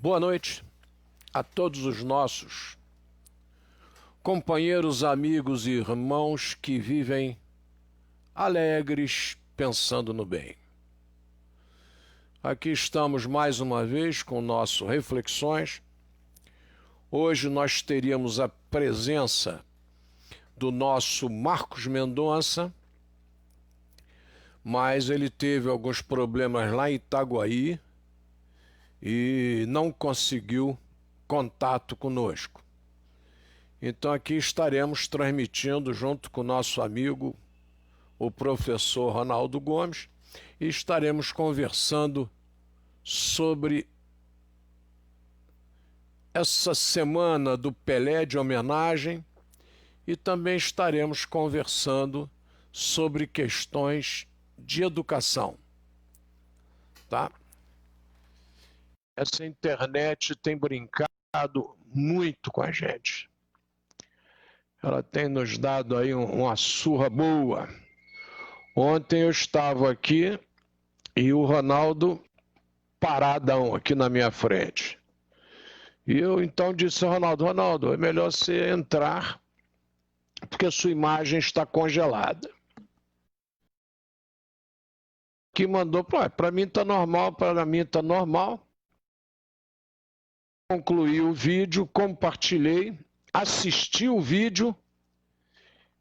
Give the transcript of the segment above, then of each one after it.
Boa noite a todos os nossos companheiros, amigos e irmãos que vivem alegres pensando no bem. Aqui estamos mais uma vez com o nosso Reflexões. Hoje nós teríamos a presença do nosso Marcos Mendonça, mas ele teve alguns problemas lá em Itaguaí e não conseguiu contato conosco. Então aqui estaremos transmitindo junto com o nosso amigo, o professor Ronaldo Gomes, e estaremos conversando sobre essa semana do Pelé de homenagem e também estaremos conversando sobre questões de educação, tá? Essa internet tem brincado muito com a gente. Ela tem nos dado aí uma surra boa. Ontem eu estava aqui e o Ronaldo paradão aqui na minha frente. E eu então disse, Ronaldo, é melhor você entrar porque a sua imagem está congelada. Que mandou, para mim está normal, Concluí o vídeo, compartilhei, assisti o vídeo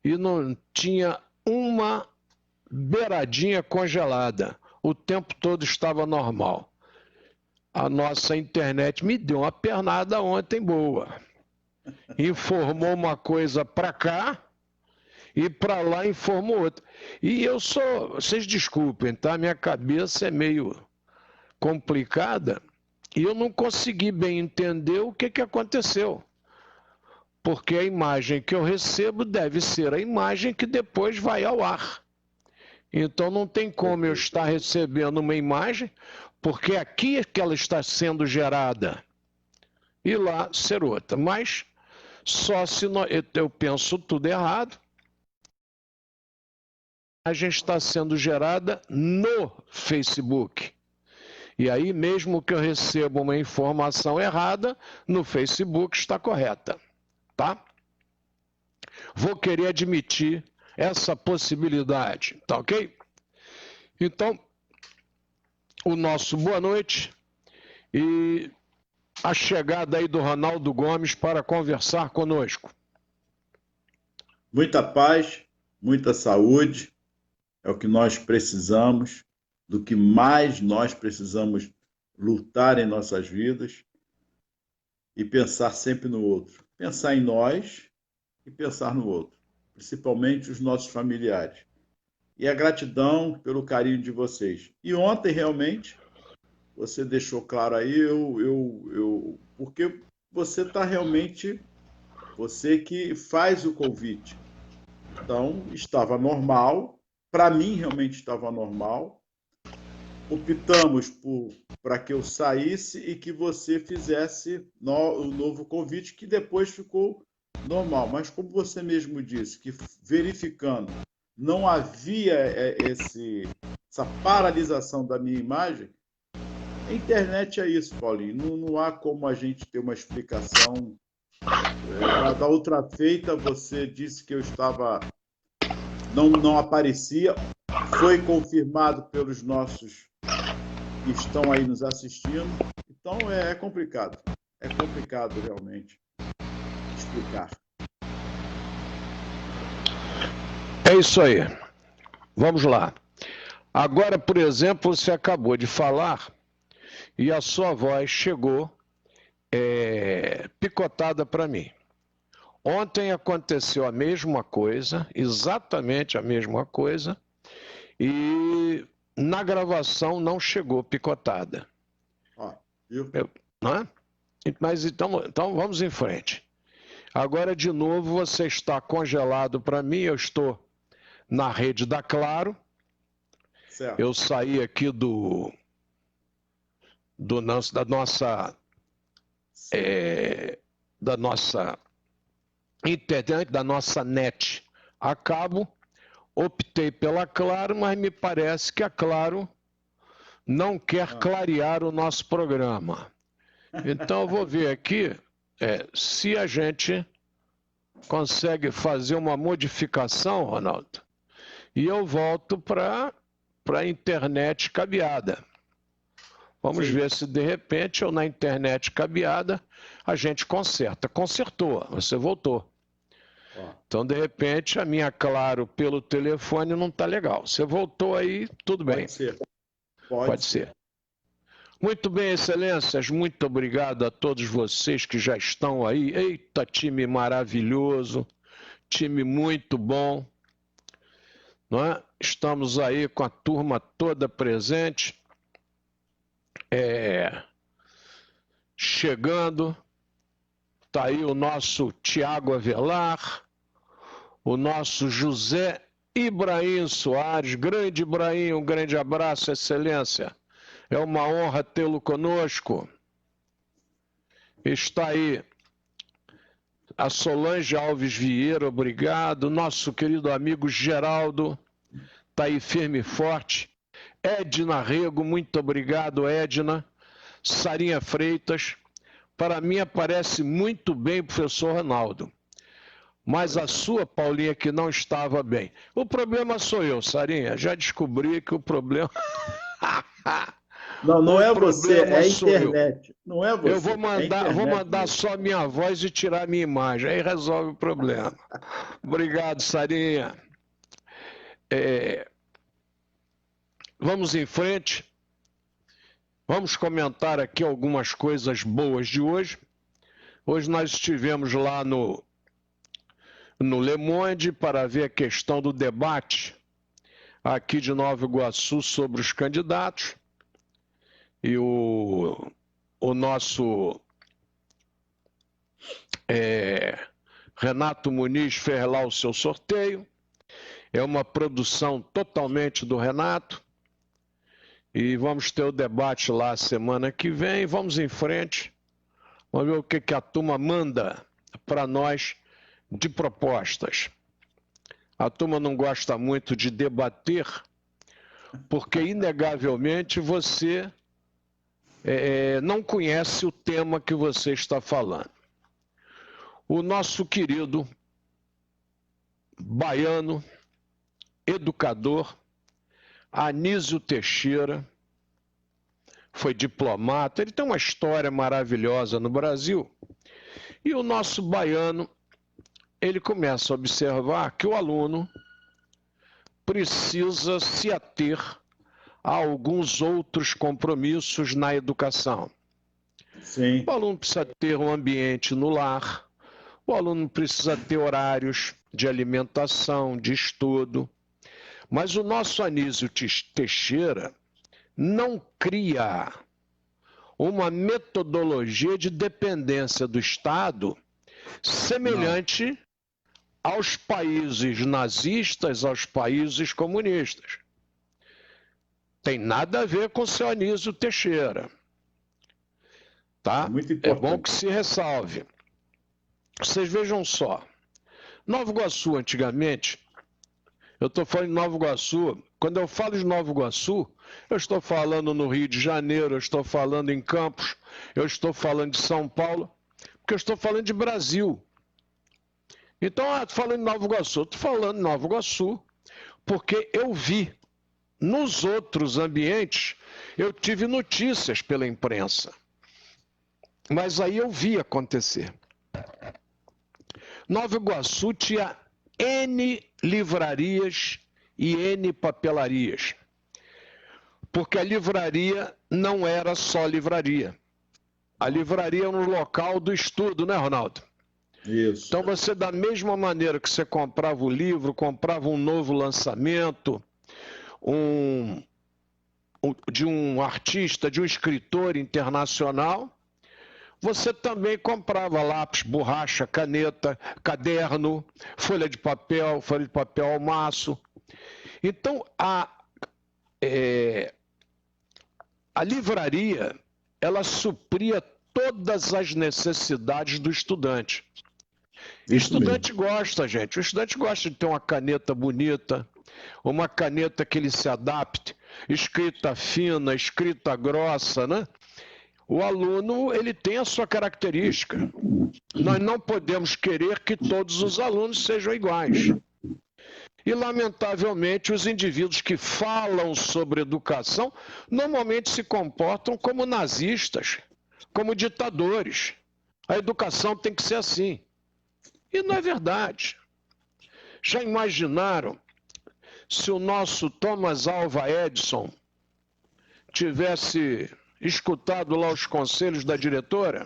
e não tinha uma beiradinha congelada. O tempo todo estava normal. A nossa internet me deu uma pernada ontem boa. Informou uma coisa para cá e para lá informou outra. E vocês desculpem, tá? Minha cabeça é meio complicada e eu não consegui bem entender o que aconteceu. Porque a imagem que eu recebo deve ser a imagem que depois vai ao ar. Então não tem como eu estar recebendo uma imagem, porque aqui é que ela está sendo gerada e lá ser outra. Mas só se eu penso tudo errado. A imagem está sendo gerada no Facebook. E aí, mesmo que eu receba uma informação errada, no Facebook está correta, tá? Vou querer admitir essa possibilidade, tá ok? Então, o nosso boa noite e a chegada aí do Ronaldo Gomes para conversar conosco. Muita paz, muita saúde, é o que nós precisamos, do que mais nós precisamos lutar em nossas vidas e pensar sempre no outro. Pensar em nós e pensar no outro, principalmente os nossos familiares. E a gratidão pelo carinho de vocês. E ontem, realmente, você deixou claro aí, porque você está realmente, você que faz o convite. Então, estava normal, para mim realmente estava normal. Optamos para que eu saísse e que você fizesse o novo convite, que depois ficou normal. Mas como você mesmo disse, que verificando não havia essa paralisação da minha imagem, a internet é isso, Paulinho. Não há como a gente ter uma explicação. Da outra feita, você disse que eu estava... Não aparecia. Foi confirmado pelos nossos que estão aí nos assistindo. Então é complicado. É complicado realmente explicar. É isso aí. Vamos lá. Agora, por exemplo, você acabou de falar e a sua voz chegou picotada para mim. Ontem aconteceu a mesma coisa, exatamente a mesma coisa, e na gravação não chegou picotada. Viu? Não é? Mas então vamos em frente. Agora, de novo, você está congelado para mim, eu estou na rede da Claro. Certo. Eu saí aqui da nossa internet, da nossa net a cabo. Optei pela Claro, mas me parece que a Claro não quer clarear o nosso programa. Então eu vou ver aqui se a gente consegue fazer uma modificação, Ronaldo, e eu volto para a internet cabeada. Vamos ver se de repente, ou na internet cabeada, a gente conserta. Consertou, você voltou. Então, de repente, a minha Claro pelo telefone não está legal. Você voltou aí, tudo bem. Pode ser. Pode ser. Muito bem, excelências, muito obrigado a todos vocês que já estão aí. Eita, time maravilhoso, time muito bom. Não é? Estamos aí com a turma toda presente. Chegando, está aí o nosso Tiago Avelar, o nosso José Ibrahim Soares. Grande Ibrahim, um grande abraço, excelência. É uma honra tê-lo conosco. Está aí a Solange Alves Vieira, obrigado. Nosso querido amigo Geraldo está aí firme e forte. Edna Rego, muito obrigado, Edna. Sarinha Freitas, para mim aparece muito bem o professor Ronaldo. Mas a sua, Paulinha, que não estava bem. O problema sou eu, Sarinha. Já descobri que o problema... Não é você, é a internet. Não é você. Eu vou mandar só minha voz e tirar minha imagem. Aí resolve o problema. Obrigado, Sarinha. Vamos em frente. Vamos comentar aqui algumas coisas boas de hoje. Hoje nós estivemos lá no Le Monde para ver a questão do debate aqui de Nova Iguaçu sobre os candidatos. E o nosso Renato Muniz fez lá o seu sorteio. É uma produção totalmente do Renato. E vamos ter o debate lá semana que vem. Vamos em frente. Vamos ver o que a turma manda para nós de propostas. A turma não gosta muito de debater, porque, inegavelmente, você não conhece o tema que você está falando. O nosso querido baiano, educador, Anísio Teixeira, foi diplomata, ele tem uma história maravilhosa no Brasil. E o nosso baiano, ele começa a observar que o aluno precisa se ater a alguns outros compromissos na educação. Sim. O aluno precisa ter um ambiente no lar, o aluno precisa ter horários de alimentação, de estudo. Mas o nosso Anísio Teixeira não cria uma metodologia de dependência do Estado semelhante aos países nazistas, aos países comunistas. Tem nada a ver com o seu Anísio Teixeira. Tá? É bom que se ressalve. Vocês vejam só. Nova Iguaçu, antigamente, eu estou falando de Nova Iguaçu, quando eu falo de Nova Iguaçu, eu estou falando no Rio de Janeiro, eu estou falando em Campos, eu estou falando de São Paulo, porque eu estou falando de Brasil. Então, estou falando de Nova Iguaçu, estou falando de Nova Iguaçu, porque eu vi. Nos outros ambientes, eu tive notícias pela imprensa, mas aí eu vi acontecer. Nova Iguaçu tinha N livrarias e N papelarias, porque a livraria não era só livraria. A livraria era um local do estudo, né, Ronaldo? Isso. Então você, da mesma maneira que você comprava o livro, comprava um novo lançamento, de um artista, de um escritor internacional, você também comprava lápis, borracha, caneta, caderno, folha de papel ao maço. Então, a livraria, ela supria todas as necessidades do estudante. O estudante gosta, gente. O estudante gosta de ter uma caneta bonita, uma caneta que ele se adapte, escrita fina, escrita grossa, né? O aluno, ele tem a sua característica. Nós não podemos querer que todos os alunos sejam iguais. E, lamentavelmente, os indivíduos que falam sobre educação normalmente se comportam como nazistas, como ditadores. A educação tem que ser assim. E não é verdade. Já imaginaram se o nosso Thomas Alva Edison tivesse escutado lá os conselhos da diretora?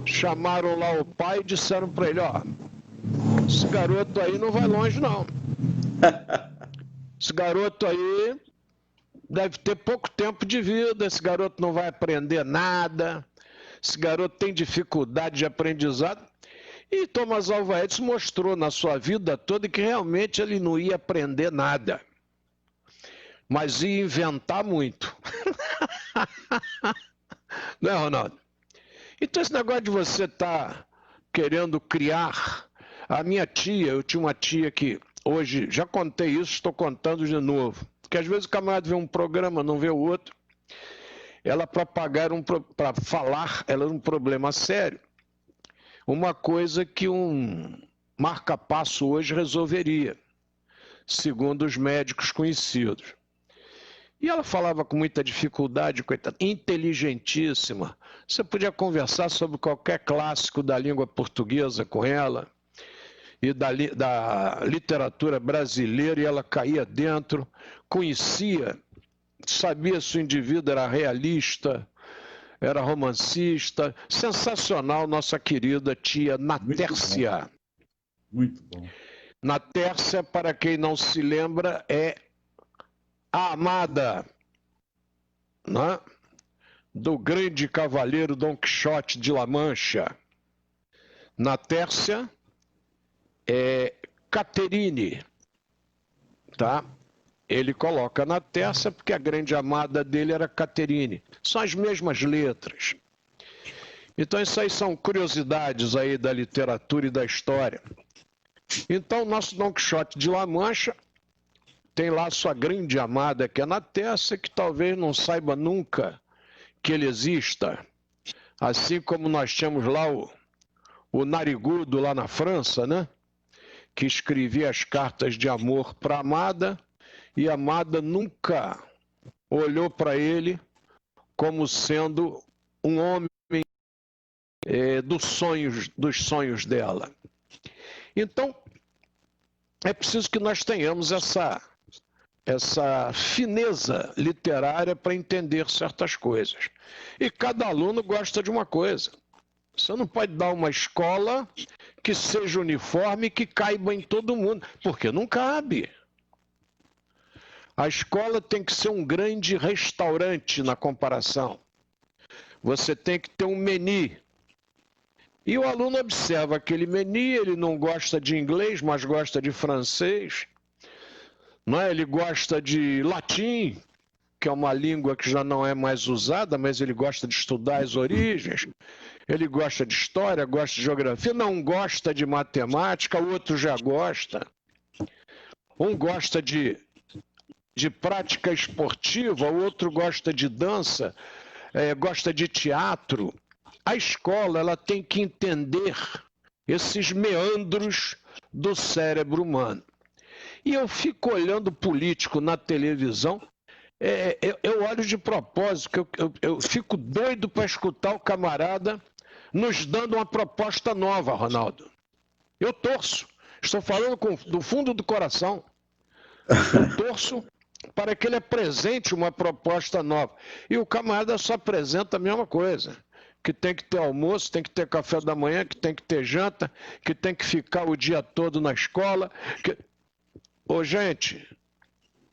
Chamaram lá o pai e disseram para ele, ó, esse garoto aí não vai longe, não. Esse garoto aí deve ter pouco tempo de vida, esse garoto não vai aprender nada, esse garoto tem dificuldade de aprendizado. E Thomas Alva Edison mostrou na sua vida toda que realmente ele não ia aprender nada, mas ia inventar muito. Não é, Ronaldo? Então esse negócio de você estar querendo criar... A minha tia, eu tinha uma tia que hoje, já contei isso, estou contando de novo, porque às vezes o camarada vê um programa, não vê o outro. Ela, para falar, ela era um problema sério. Uma coisa que um marca-passo hoje resolveria, segundo os médicos conhecidos. E ela falava com muita dificuldade, coitada, inteligentíssima. Você podia conversar sobre qualquer clássico da língua portuguesa com ela e da literatura brasileira, e ela caía dentro, conhecia, sabia se o indivíduo era realista, era romancista. Sensacional, nossa querida tia Natércia. Muito bom. Natércia, para quem não se lembra, é a amada, né, do grande cavaleiro Dom Quixote de La Mancha. Natércia é Caterine, tá? Ele coloca na Tércia porque a grande amada dele era Caterine. São as mesmas letras. Então isso aí são curiosidades aí da literatura e da história. Então o nosso Dom Quixote de La Mancha tem lá sua grande amada que é na Tércia, que talvez não saiba nunca que ele exista. Assim como nós tínhamos lá o narigudo lá na França, né? Que escrevia as cartas de amor para a amada, e a amada nunca olhou para ele como sendo um homem dos sonhos dela. Então, é preciso que nós tenhamos essa fineza literária para entender certas coisas. E cada aluno gosta de uma coisa. Você não pode dar uma escola que seja uniforme, que caiba em todo mundo, porque não cabe. A escola tem que ser um grande restaurante na comparação. Você tem que ter um menu. E o aluno observa aquele menu, ele não gosta de inglês, mas gosta de francês. Não é? Ele gosta de latim, que é uma língua que já não é mais usada, mas ele gosta de estudar as origens. Ele gosta de história, gosta de geografia, não gosta de matemática, o outro já gosta. Um gosta de prática esportiva, o outro gosta de dança, gosta de teatro. A escola, ela tem que entender esses meandros do cérebro humano. E eu fico olhando político na televisão, eu olho de propósito, eu fico doido para escutar o camarada nos dando uma proposta nova, Ronaldo. Eu torço, estou falando do fundo do coração. Eu torço para que ele apresente uma proposta nova. E o camarada só apresenta a mesma coisa. Que tem que ter almoço, tem que ter café da manhã, que tem que ter janta, que tem que ficar o dia todo na escola. Ô, gente,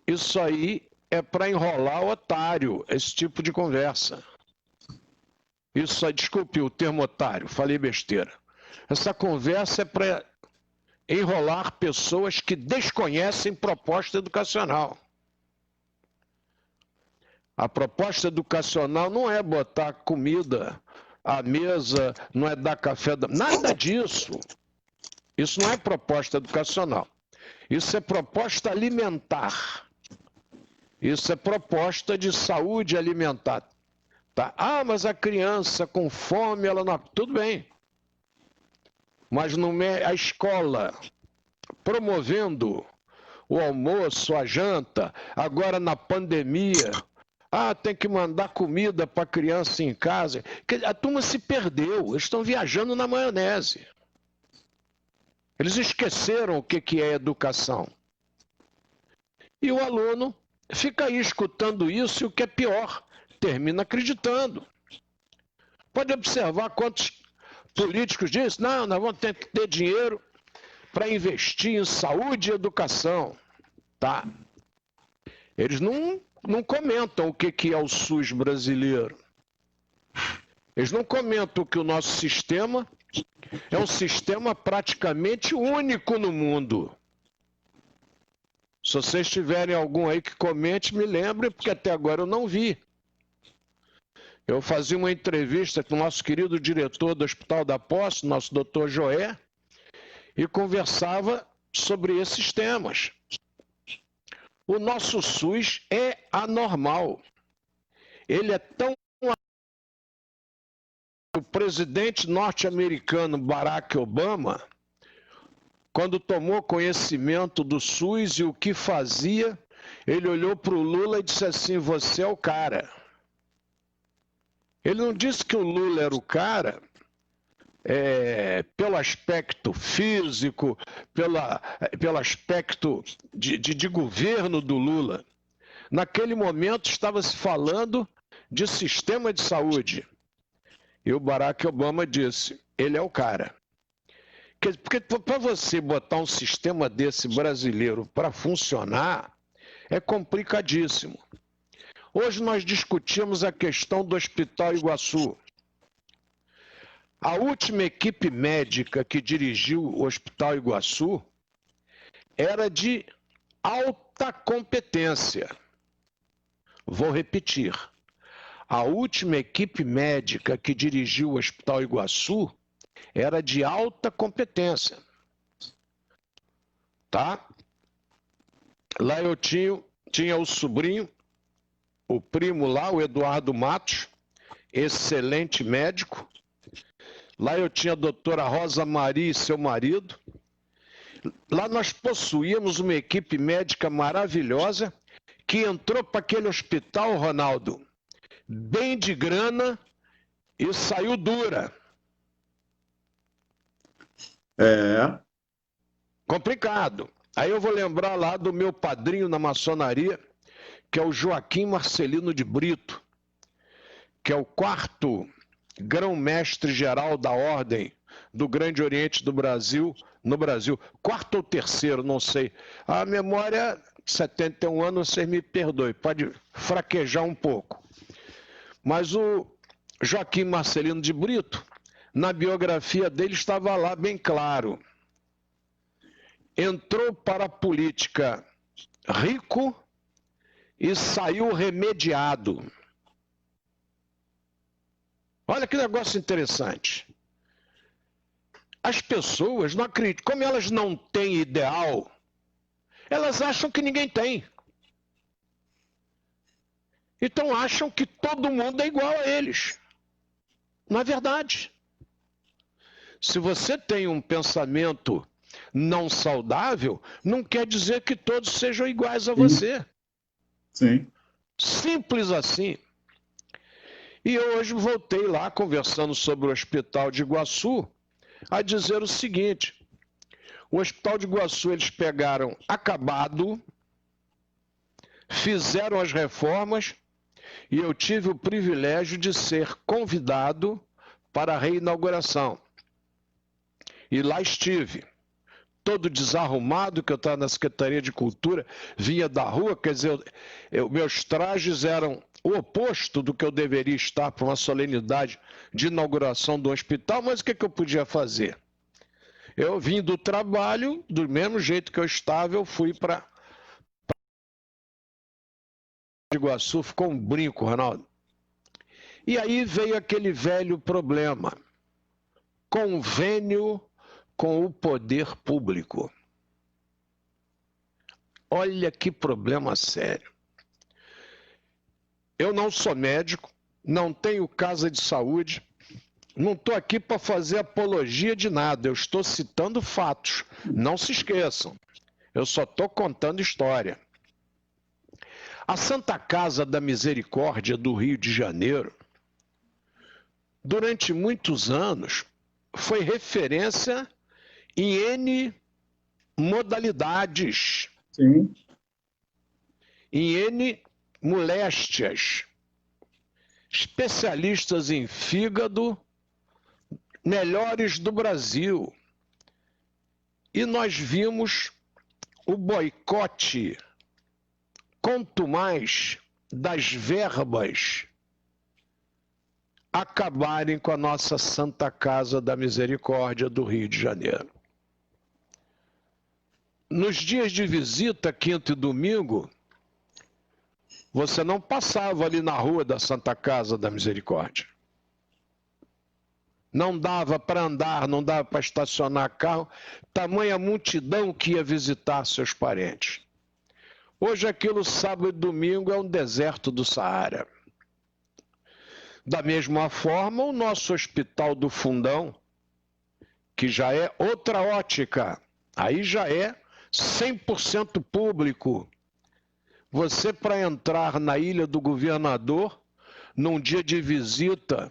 isso aí é para enrolar o otário, esse tipo de conversa. Isso aí, desculpe o termo otário, falei besteira. Essa conversa é para enrolar pessoas que desconhecem proposta educacional. A proposta educacional não é botar comida à mesa, não é dar café da... Nada disso. Isso não é proposta educacional. Isso é proposta alimentar. Isso é proposta de saúde alimentar. Tá? Ah, mas a criança com fome, ela não... Tudo bem. Mas a escola promovendo o almoço, a janta, agora na pandemia, tem que mandar comida para a criança em casa. A turma se perdeu, eles estão viajando na maionese. Eles esqueceram o que é educação. E o aluno fica aí escutando isso e o que é pior, termina acreditando. Pode observar quantos políticos dizem, não, nós vamos ter que ter dinheiro para investir em saúde e educação. Tá? Eles não comentam o que é o SUS brasileiro. Eles não comentam que o nosso sistema é um sistema praticamente único no mundo. Se vocês tiverem algum aí que comente, me lembre, porque até agora eu não vi. Eu fazia uma entrevista com o nosso querido diretor do Hospital da Posse, nosso doutor Joé, e conversava sobre esses temas. O nosso SUS é anormal. Ele é tão... O presidente norte-americano Barack Obama, quando tomou conhecimento do SUS e o que fazia, ele olhou para o Lula e disse assim, você é o cara. Ele não disse que o Lula era o cara pelo aspecto físico, pelo aspecto de governo do Lula. Naquele momento estava se falando de sistema de saúde. E o Barack Obama disse, ele é o cara. Porque para você botar um sistema desse brasileiro para funcionar, é complicadíssimo. Hoje nós discutimos a questão do Hospital Iguaçu. A última equipe médica que dirigiu o Hospital Iguaçu era de alta competência. Vou repetir. A última equipe médica que dirigiu o Hospital Iguaçu era de alta competência. Tá? Lá eu tinha o sobrinho, o primo lá, o Eduardo Matos, excelente médico. Lá eu tinha a doutora Rosa Maria e seu marido. Lá nós possuíamos uma equipe médica maravilhosa que entrou para aquele hospital, Ronaldo, bem de grana e saiu dura. Complicado. Aí eu vou lembrar lá do meu padrinho na maçonaria, que é o Joaquim Marcelino de Brito, que é o 4º grão-mestre-geral da Ordem do Grande Oriente do Brasil, no Brasil. 4º ou 3º, não sei. A memória, 71 anos, vocês me perdoem, pode fraquejar um pouco. Mas o Joaquim Marcelino de Brito, na biografia dele estava lá bem claro. Entrou para a política rico e saiu remediado. Olha que negócio interessante. As pessoas não acreditam. Como elas não têm ideal, elas acham que ninguém tem. Então acham que todo mundo é igual a eles. Não é verdade. Se você tem um pensamento não saudável, não quer dizer que todos sejam iguais a você. Sim. Simples assim. E eu hoje voltei lá, conversando sobre o Hospital de Iguaçu, a dizer o seguinte: o Hospital de Iguaçu eles pegaram acabado, fizeram as reformas, e eu tive o privilégio de ser convidado para a reinauguração. E lá estive, todo desarrumado, que eu estava na Secretaria de Cultura, vinha da rua, quer dizer, meus trajes eram o oposto do que eu deveria estar para uma solenidade de inauguração do hospital, mas o que eu podia fazer? Eu vim do trabalho, do mesmo jeito que eu estava, eu fui para Iguaçu, ficou um brinco, Ronaldo. E aí veio aquele velho problema, convênio com o poder público. Olha que problema sério. Eu não sou médico, não tenho casa de saúde, não estou aqui para fazer apologia de nada, eu estou citando fatos, não se esqueçam, eu só estou contando história. A Santa Casa da Misericórdia do Rio de Janeiro, durante muitos anos, foi referência em N modalidades, Sim. em N moléstias. Especialistas em fígado, melhores do Brasil. E nós vimos o boicote, quanto mais das verbas acabarem com a nossa Santa Casa da Misericórdia do Rio de Janeiro. Nos dias de visita, quinta e domingo, você não passava ali na rua da Santa Casa da Misericórdia. Não dava para andar, não dava para estacionar carro, tamanha multidão que ia visitar seus parentes. Hoje aquilo, sábado e domingo, é um deserto do Saara. Da mesma forma, o nosso Hospital do Fundão, que já é outra ótica, aí já é 100% público. Você, para entrar na Ilha do Governador, num dia de visita,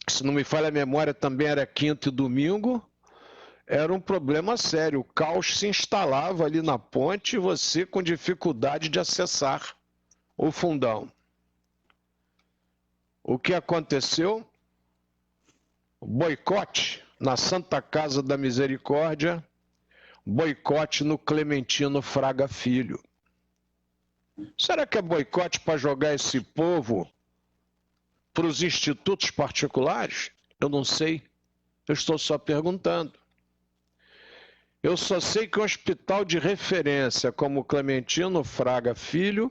se não me falha a memória, também era quinta e domingo, era um problema sério. O caos se instalava ali na ponte e você com dificuldade de acessar o fundão. O que aconteceu? Boicote na Santa Casa da Misericórdia, boicote no Clementino Fraga Filho. Será que é boicote para jogar esse povo para os institutos particulares? Eu não sei. Eu estou só perguntando. Eu só sei que um hospital de referência como o Clementino Fraga Filho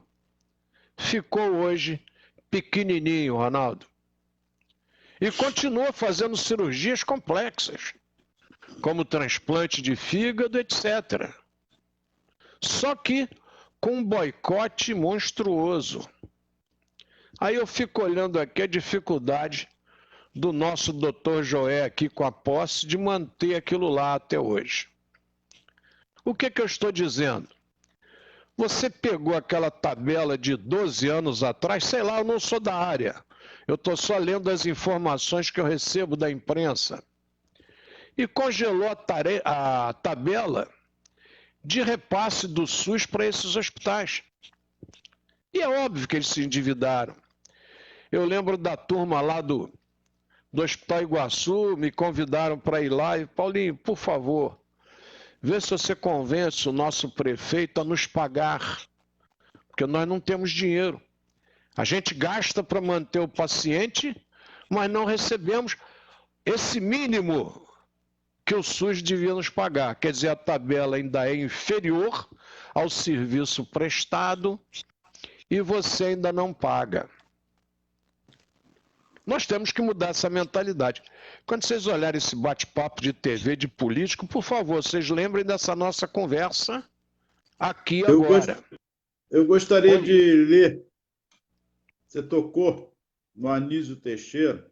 ficou hoje pequenininho, Ronaldo. E continua fazendo cirurgias complexas, como transplante de fígado, etc. Só que com um boicote monstruoso. Aí eu fico olhando aqui a dificuldade do nosso doutor Joé aqui com a posse de manter aquilo lá até hoje. O que eu estou dizendo? Você pegou aquela tabela de 12 anos atrás, sei lá, eu não sou da área, eu estou só lendo as informações que eu recebo da imprensa, e congelou a tabela de repasse do SUS para esses hospitais. E é óbvio que eles se endividaram. Eu lembro da turma lá do Hospital Iguaçu, me convidaram para ir lá e, Paulinho, por favor, vê se você convence o nosso prefeito a nos pagar, porque nós não temos dinheiro. A gente gasta para manter o paciente, mas não recebemos esse mínimo que o SUS devia nos pagar. Quer dizer, a tabela ainda é inferior ao serviço prestado e você ainda não paga. Nós temos que mudar essa mentalidade. Quando vocês olharem esse bate-papo de TV, de político, por favor, vocês lembrem dessa nossa conversa aqui agora. Eu gostaria de ler. Você tocou no Anísio Teixeira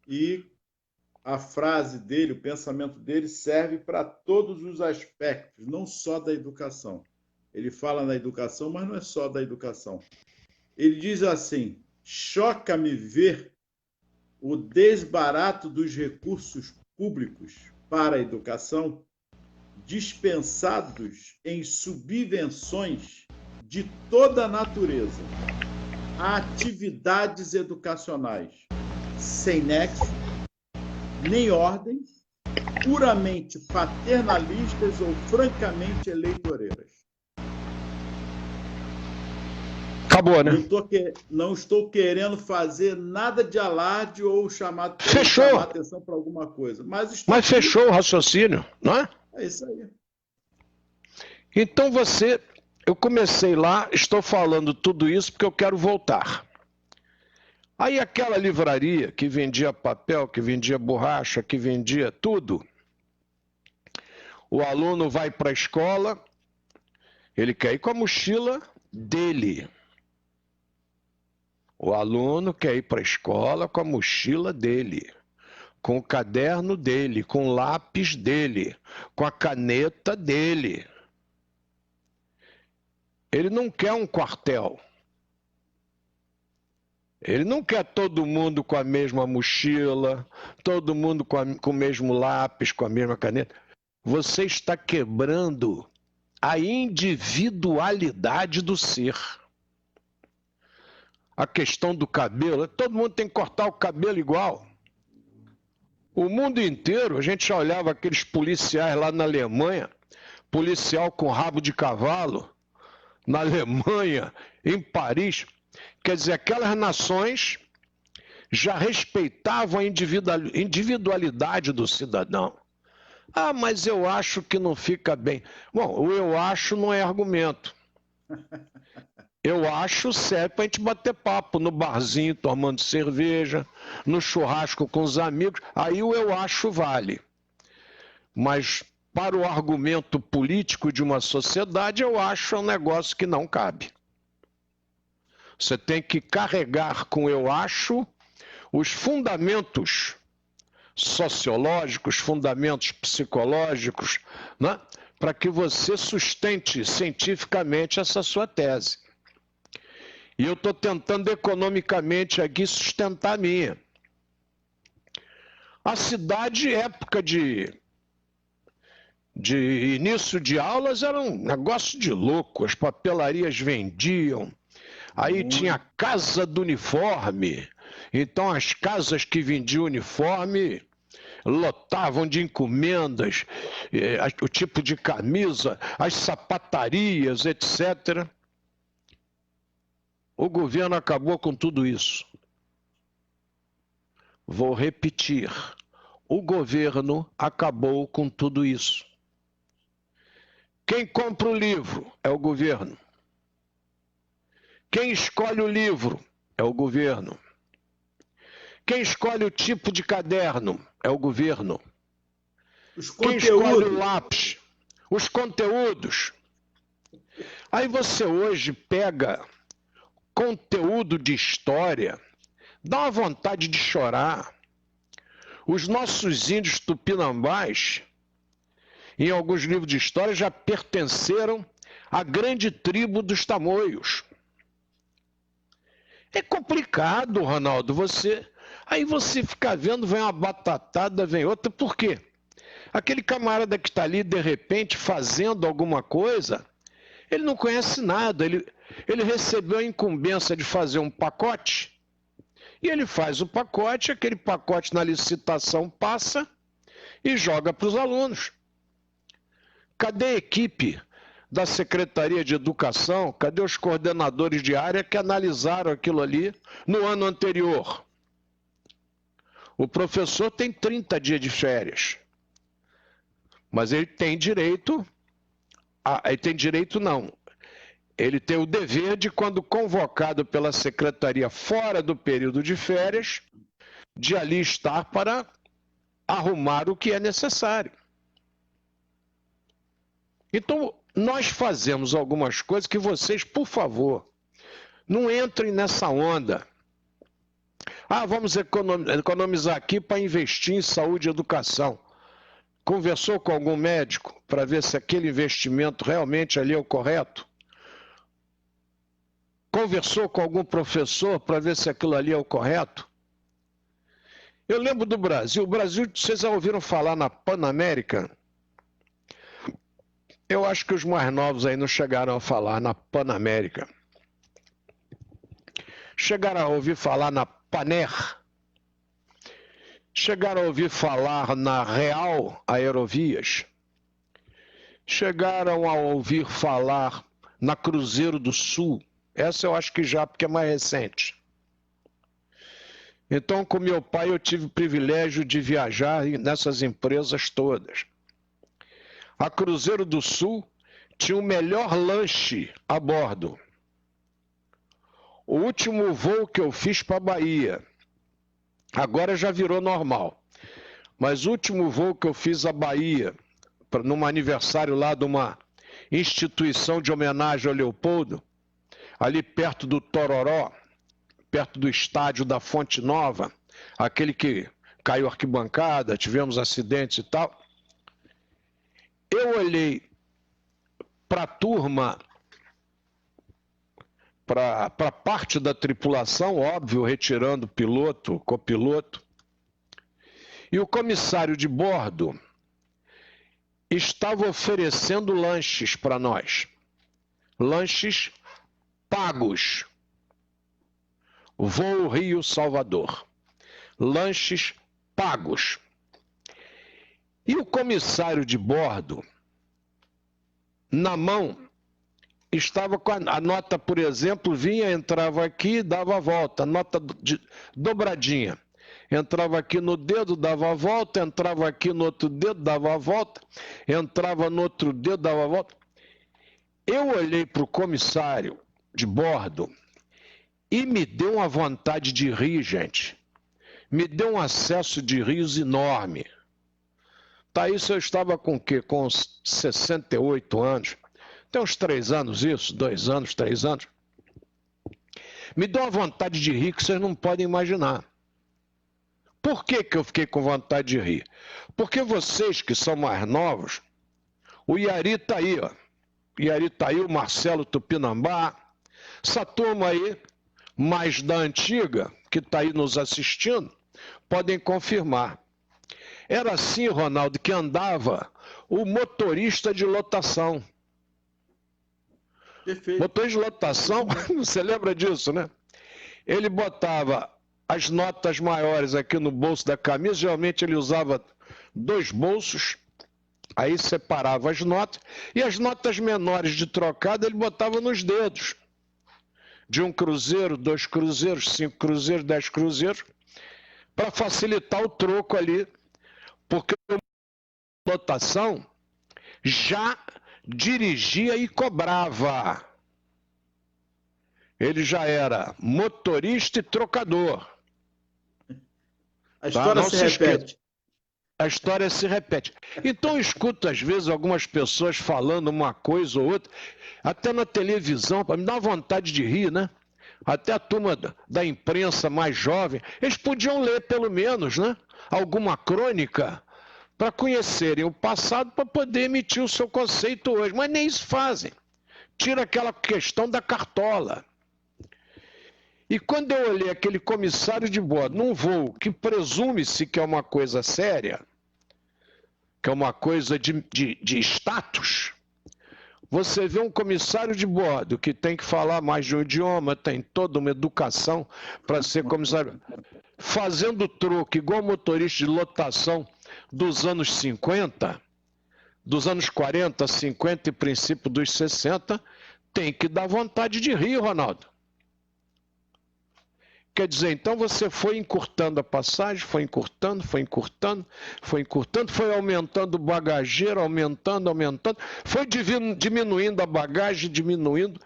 e a frase dele, o pensamento dele serve para todos os aspectos, não só da educação. Ele fala na educação, mas não é só da educação. Ele diz assim: choca-me ver o desbarato dos recursos públicos para a educação dispensados em subvenções de toda a natureza a atividades educacionais sem nexo, nem ordem, puramente paternalistas ou francamente eleitoreiras. Acabou, né? Não estou querendo fazer nada de alarde ou chamar atenção para alguma coisa. Mas fechou o raciocínio, não é? É isso aí. Então eu comecei lá, estou falando tudo isso porque eu quero voltar. Aí aquela livraria que vendia papel, que vendia borracha, que vendia tudo, o aluno vai para a escola, ele quer ir com a mochila dele. O aluno quer ir para a escola com a mochila dele, com o caderno dele, com o lápis dele, com a caneta dele. Ele não quer um quartel. Ele não quer todo mundo com a mesma mochila, todo mundo com o mesmo lápis, com a mesma caneta. Você está quebrando a individualidade do ser. A questão do cabelo, todo mundo tem que cortar o cabelo igual. O mundo inteiro, a gente já olhava aqueles policiais lá na Alemanha, policial com rabo de cavalo, na Alemanha, em Paris. Quer dizer, aquelas nações já respeitavam a individualidade do cidadão. Ah, mas eu acho que não fica bem. Bom, o eu acho não é argumento. Eu acho serve para a gente bater papo no barzinho, tomando cerveja, no churrasco com os amigos. Aí o eu acho vale. Mas para o argumento político de uma sociedade, eu acho um negócio que não cabe. Você tem que carregar com eu acho os fundamentos sociológicos, fundamentos psicológicos, né? Para que você sustente cientificamente essa sua tese. E eu estou tentando economicamente aqui sustentar a minha. A cidade, época de início de aulas, era um negócio de louco. As papelarias vendiam. Aí tinha a casa do uniforme. Então as casas que vendiam uniforme lotavam de encomendas, o tipo de camisa, as sapatarias, etc. O governo acabou com tudo isso. Vou repetir. O governo acabou com tudo isso. Quem compra o livro é o governo. Quem escolhe o livro é o governo. Quem escolhe o tipo de caderno é o governo. Quem escolhe o lápis, os conteúdos. Aí você hoje pega conteúdo de história, dá uma vontade de chorar. Os nossos índios tupinambás, em alguns livros de história, já pertenceram à grande tribo dos tamoios. É complicado, Ronaldo, aí você fica vendo, vem uma batatada, vem outra, por quê? Aquele camarada que está ali, de repente, fazendo alguma coisa, ele não conhece nada, ele recebeu a incumbência de fazer um pacote, e ele faz o pacote, aquele pacote na licitação passa e joga para os alunos. Cadê a equipe da Secretaria de Educação? Cadê os coordenadores de área que analisaram aquilo ali no ano anterior? O professor tem 30 dias de férias, mas ele tem direito, ele tem o dever de, quando convocado pela secretaria fora do período de férias, de ali estar para arrumar o que é necessário. Então, nós fazemos algumas coisas que vocês, por favor, não entrem nessa onda. Ah, vamos economizar aqui para investir em saúde e educação. Conversou com algum médico para ver se aquele investimento realmente ali é o correto? Conversou com algum professor para ver se aquilo ali é o correto? Eu lembro do Brasil. O Brasil, vocês já ouviram falar na Panamérica? Eu acho que os mais novos aí não chegaram a falar na Panamérica. Chegaram a ouvir falar na Paner. Chegaram a ouvir falar na Real Aerovias. Chegaram a ouvir falar na Cruzeiro do Sul. Essa eu acho que já, porque é mais recente. Então, com meu pai, eu tive o privilégio de viajar nessas empresas todas. A Cruzeiro do Sul tinha o melhor lanche a bordo. O último voo que eu fiz para a Bahia, agora já virou normal, mas o último voo que eu fiz à Bahia, num aniversário lá de uma instituição de homenagem ao Leopoldo, ali perto do Tororó, perto do estádio da Fonte Nova, aquele que caiu arquibancada, tivemos acidentes e tal. Eu olhei para a turma, para parte da tripulação, óbvio, retirando o piloto, copiloto, e o comissário de bordo estava oferecendo lanches para nós. Lanches pagos. Voo Rio-Salvador. Lanches pagos. E o comissário de bordo, na mão, estava com a nota, por exemplo, vinha, entrava aqui, dava a volta, nota dobradinha. Entrava aqui no dedo, dava a volta, entrava aqui no outro dedo, dava a volta, entrava no outro dedo, dava a volta. Eu olhei para o comissário de bordo e me deu uma vontade de rir, gente. Me deu um acesso de riso enorme. Tá, isso eu estava com o quê? Com uns 68 anos. Tem uns 3 anos isso, 2 anos, 3 anos. Me deu uma vontade de rir que vocês não podem imaginar. Por que que eu fiquei com vontade de rir? Porque vocês que são mais novos, o Iari está aí, ó. O Iari está aí, o Marcelo Tupinambá, essa turma aí, mais da antiga, que está aí nos assistindo, podem confirmar. Era assim, Ronaldo, que andava o motorista de lotação. Perfeito. Motorista de lotação, você lembra disso, né? Ele botava as notas maiores aqui no bolso da camisa, geralmente ele usava 2 bolsos, aí separava as notas, e as notas menores de trocado ele botava nos dedos. De 1 cruzeiro, 2 cruzeiros, 5 cruzeiros, 10 cruzeiros, para facilitar o troco ali, porque a lotação já dirigia e cobrava. Ele já era motorista e trocador. A história se repete. A história se repete. Então eu escuto às vezes algumas pessoas falando uma coisa ou outra, até na televisão, me dá vontade de rir, né? Até a turma da imprensa mais jovem, eles podiam ler pelo menos, né? Alguma crônica para conhecerem o passado, para poder emitir o seu conceito hoje. Mas nem isso fazem. Tira aquela questão da cartola. E quando eu olhei aquele comissário de bordo num voo que presume-se que é uma coisa séria, que é uma coisa de status, você vê um comissário de bordo que tem que falar mais de um idioma, tem toda uma educação para ser comissário, fazendo troco igual motorista de lotação dos anos 50, dos anos 40, 50 e princípio dos 60, tem que dar vontade de rir, Ronaldo. Quer dizer, então você foi encurtando a passagem, foi encurtando, foi aumentando o bagageiro, aumentando, foi diminuindo a bagagem, diminuindo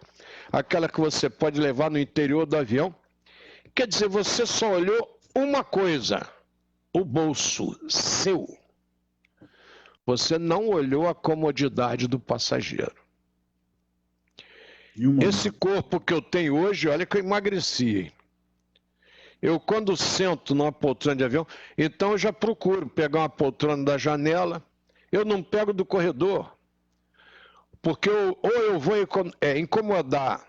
aquela que você pode levar no interior do avião. Quer dizer, você só olhou uma coisa, o bolso seu. Você não olhou a comodidade do passageiro. Esse corpo que eu tenho hoje, olha que eu emagreci. Eu, quando sento numa poltrona de avião, então eu já procuro pegar uma poltrona da janela, eu não pego do corredor, porque ou eu vou incomodar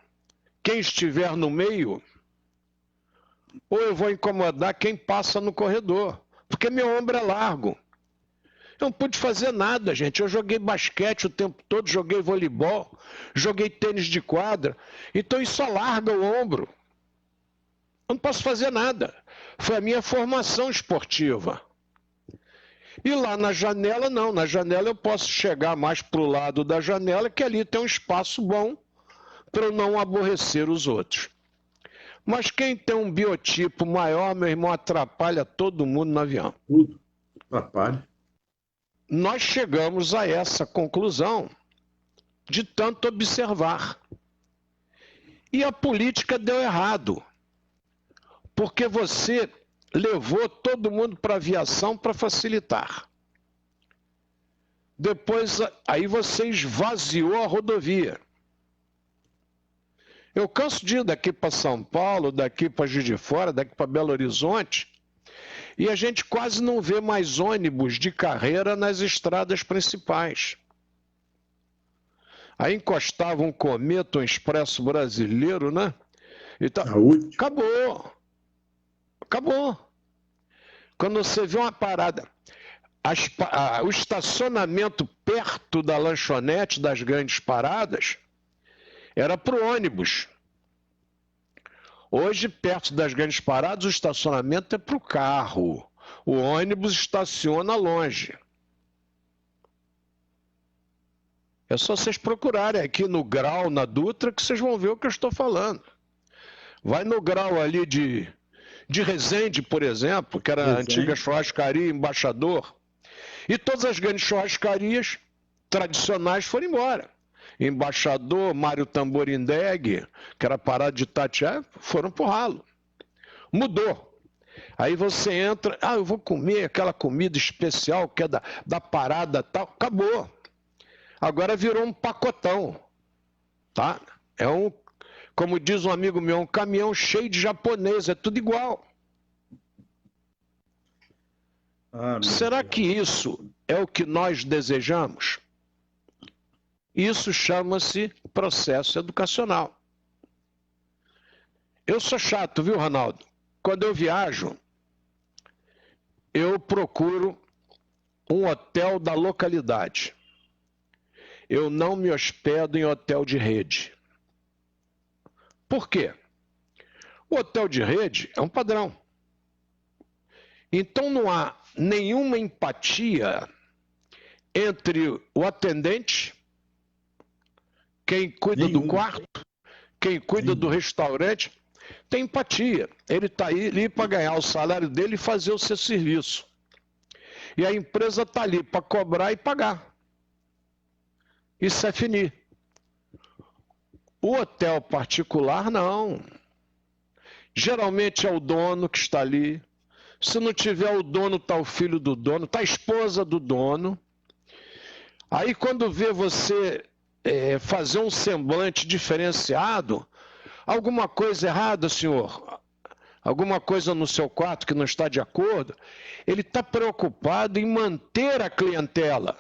quem estiver no meio, ou eu vou incomodar quem passa no corredor, porque meu ombro é largo. Eu não pude fazer nada, gente. Eu joguei basquete o tempo todo, joguei voleibol, joguei tênis de quadra, então isso alarga o ombro. Eu não posso fazer nada. Foi a minha formação esportiva. E lá na janela, não. Na janela eu posso chegar mais para o lado da janela, que ali tem um espaço bom para eu não aborrecer os outros. Mas quem tem um biotipo maior, meu irmão, atrapalha todo mundo no avião. Tudo atrapalha. Nós chegamos a essa conclusão de tanto observar. E a política deu errado. Porque você levou todo mundo para a aviação para facilitar. Depois, aí você esvaziou a rodovia. Eu canso de ir daqui para São Paulo, daqui para Juiz de Fora, daqui para Belo Horizonte, e a gente quase não vê mais ônibus de carreira nas estradas principais. Aí encostava um Cometa, um Expresso Brasileiro, né? Então, acabou. Acabou. Quando você vê uma parada, o estacionamento perto da lanchonete das grandes paradas era para o ônibus. Hoje, perto das grandes paradas, o estacionamento é para o carro. O ônibus estaciona longe. É só vocês procurarem aqui no Grau, na Dutra, que vocês vão ver o que eu estou falando. Vai no Grau ali de Resende, por exemplo, que era a antiga churrascaria Embaixador. E todas as grandes churrascarias tradicionais foram embora. Embaixador, Mário Tamborindeg, que era parada de Itatiaia, foram pro ralo. Mudou. Aí você entra, eu vou comer aquela comida especial que é da parada tal. Acabou. Agora virou um pacotão. Tá? Como diz um amigo meu, um caminhão cheio de japonês, é tudo igual. Será que isso é o que nós desejamos? Isso chama-se processo educacional. Eu sou chato, viu, Ronaldo? Quando eu viajo, eu procuro um hotel da localidade. Eu não me hospedo em hotel de rede. Por quê? O hotel de rede é um padrão. Então não há nenhuma empatia entre o atendente, quem cuida do quarto, quem cuida do restaurante. Tem empatia. Ele está ali para ganhar o salário dele e fazer o seu serviço. E a empresa está ali para cobrar e pagar. Isso é finir. O hotel particular, não. Geralmente é o dono que está ali. Se não tiver o dono, está o filho do dono, está a esposa do dono. Aí quando vê você fazer um semblante diferenciado, alguma coisa errada, senhor? Alguma coisa no seu quarto que não está de acordo? Ele está preocupado em manter a clientela,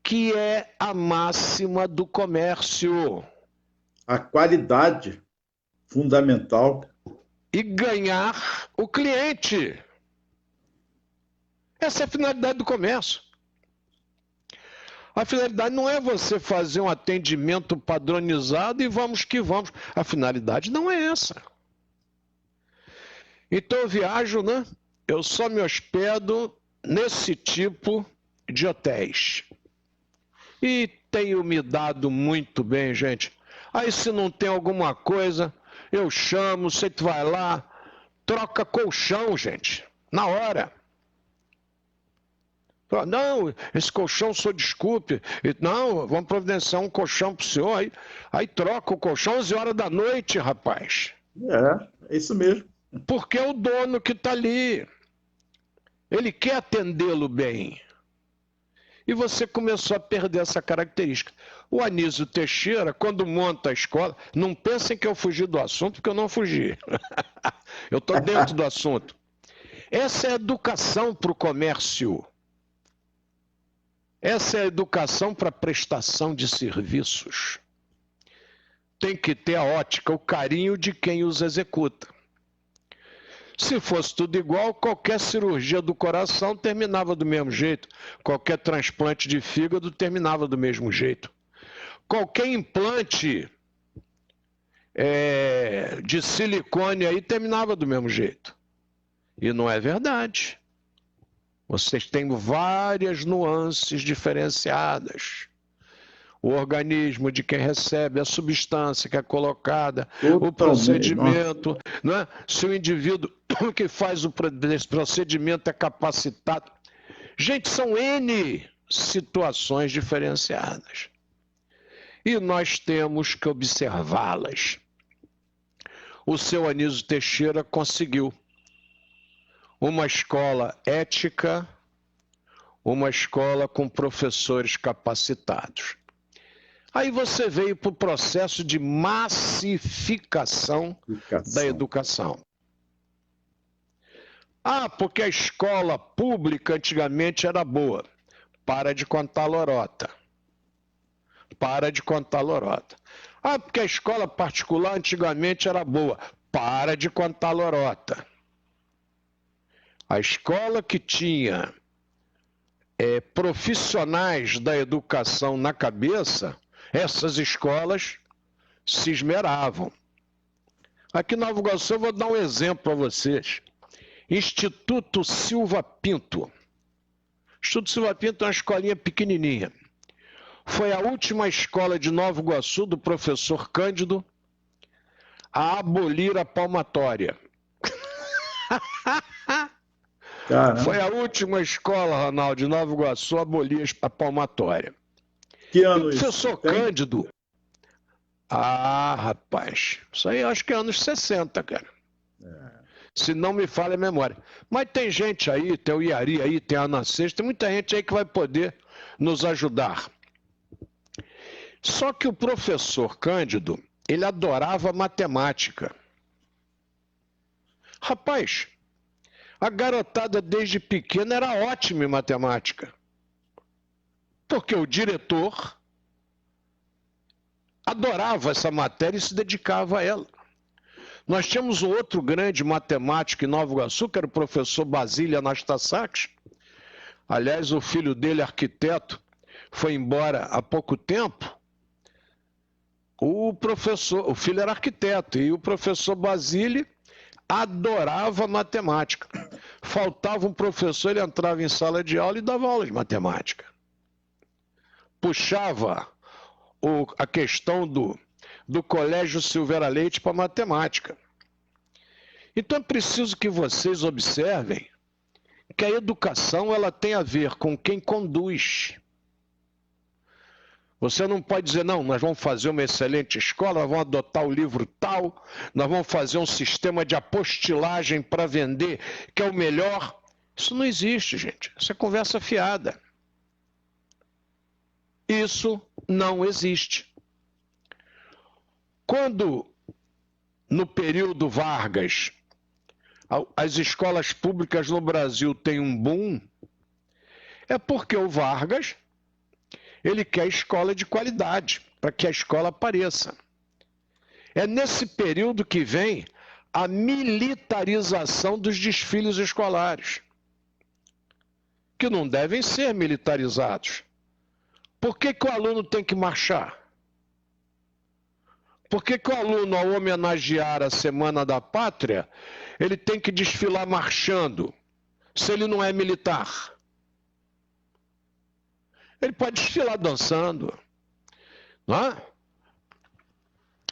que é a máxima do comércio. A qualidade fundamental. E ganhar o cliente. Essa é a finalidade do comércio. A finalidade não é você fazer um atendimento padronizado e vamos que vamos. A finalidade não é essa. Então eu viajo, né? Eu só me hospedo nesse tipo de hotéis. E tenho me dado muito bem, gente. Aí se não tem alguma coisa, eu chamo, você vai lá, troca colchão, gente, na hora. Não, esse colchão, só desculpe. Não, vamos providenciar um colchão para o senhor. Aí troca o colchão 11 horas da noite, rapaz. É isso mesmo. Porque é o dono que está ali. Ele quer atendê-lo bem. E você começou a perder essa característica. O Anísio Teixeira, quando monta a escola, não pensem que eu fugi do assunto, porque eu não fugi. Eu estou dentro do assunto. Essa é a educação para o comércio. Essa é a educação para a prestação de serviços. Tem que ter a ótica, o carinho de quem os executa. Se fosse tudo igual, qualquer cirurgia do coração terminava do mesmo jeito. Qualquer transplante de fígado terminava do mesmo jeito. Qualquer implante de silicone aí terminava do mesmo jeito. E não é verdade. Vocês têm várias nuances diferenciadas. O organismo de quem recebe, a substância que é colocada, o procedimento, não é? Se o indivíduo que faz esse procedimento é capacitado. Gente, são N situações diferenciadas. E nós temos que observá-las. O seu Anísio Teixeira conseguiu uma escola ética, uma escola com professores capacitados. Aí você veio para o processo de massificação da educação. Ah, porque a escola pública antigamente era boa. Para de contar lorota. Para de contar lorota. Ah, porque a escola particular antigamente era boa. Para de contar lorota. A escola que tinha profissionais da educação na cabeça, essas escolas se esmeravam. Aqui em Nova Iguaçu eu vou dar um exemplo para vocês. Instituto Silva Pinto. Instituto Silva Pinto é uma escolinha pequenininha. Foi a última escola de Nova Iguaçu do professor Cândido a abolir a palmatória. Caramba. Foi a última escola, Ronaldo, de Nova Iguaçu a abolir a palmatória. Que ano isso? O professor Tem? Cândido... Ah, rapaz, isso aí eu acho que é anos 60, cara. Se não me falha a memória. Mas tem gente aí, tem o Iari aí, tem a Ana Seixas, tem muita gente aí que vai poder nos ajudar. Só que o professor Cândido, ele adorava matemática. Rapaz, a garotada desde pequena era ótima em matemática. Porque o diretor adorava essa matéria e se dedicava a ela. Nós tínhamos um outro grande matemático em Nova Iguaçu, que era o professor Basílio Anastasakis. Aliás, o filho dele, arquiteto, foi embora há pouco tempo. O filho era arquiteto e o professor Basílio adorava matemática. Faltava um professor, ele entrava em sala de aula e dava aula de matemática. Puxava a questão do Colégio Silveira Leite para matemática. Então é preciso que vocês observem que a educação ela tem a ver com quem conduz. Você não pode dizer, não, nós vamos fazer uma excelente escola, nós vamos adotar o livro tal, nós vamos fazer um sistema de apostilagem para vender, que é o melhor. Isso não existe, gente. Isso é conversa fiada. Isso não existe. Quando, no período Vargas, as escolas públicas no Brasil têm um boom, é porque o Vargas, ele quer escola de qualidade, para que a escola apareça. É nesse período que vem a militarização dos desfiles escolares, que não devem ser militarizados. Por que o aluno tem que marchar? Por que o aluno, ao homenagear a Semana da Pátria, ele tem que desfilar marchando, se ele não é militar? Ele pode desfilar dançando. Não é?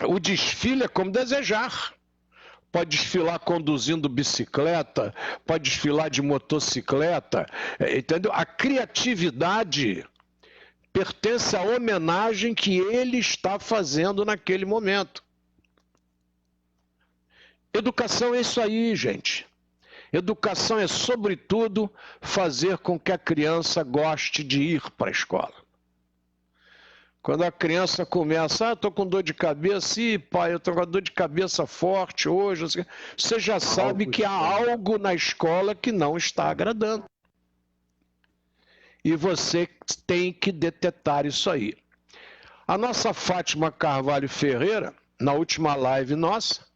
O desfile é como desejar. Pode desfilar conduzindo bicicleta, pode desfilar de motocicleta, entendeu? A criatividade pertence à homenagem que ele está fazendo naquele momento. Educação é isso aí, gente. Educação é, sobretudo, fazer com que a criança goste de ir para a escola. Quando a criança começa, estou com dor de cabeça, pai, eu estou com dor de cabeça forte hoje, você já sabe que há algo na escola que não está agradando. E você tem que detectar isso aí. A nossa Fátima Carvalho Ferreira, na última live nossa,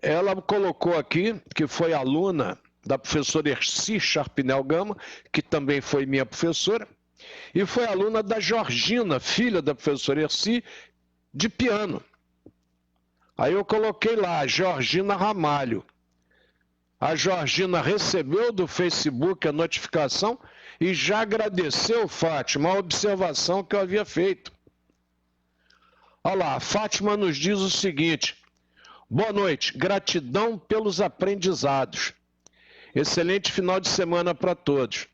ela colocou aqui que foi aluna da professora Erci Charpinel Gama, que também foi minha professora, e foi aluna da Georgina, filha da professora Erci, de piano. Aí eu coloquei lá, Georgina Ramalho. A Georgina recebeu do Facebook a notificação e já agradeceu, Fátima, a observação que eu havia feito. Olha lá, a Fátima nos diz o seguinte: boa noite, gratidão pelos aprendizados. Excelente final de semana para todos.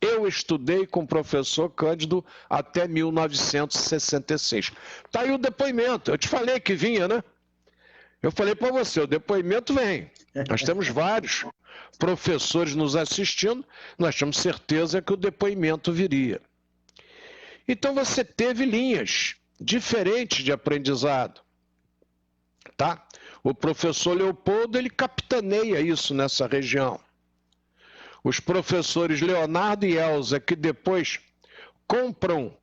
Eu estudei com o professor Cândido até 1966. Está aí o depoimento. Eu te falei que vinha, né? Eu falei para você, o depoimento vem. Nós temos vários professores nos assistindo, nós temos certeza que o depoimento viria. Então você teve linhas diferentes de aprendizado, tá? O professor Leopoldo, ele capitaneia isso nessa região. Os professores Leonardo e Elza, que depois compram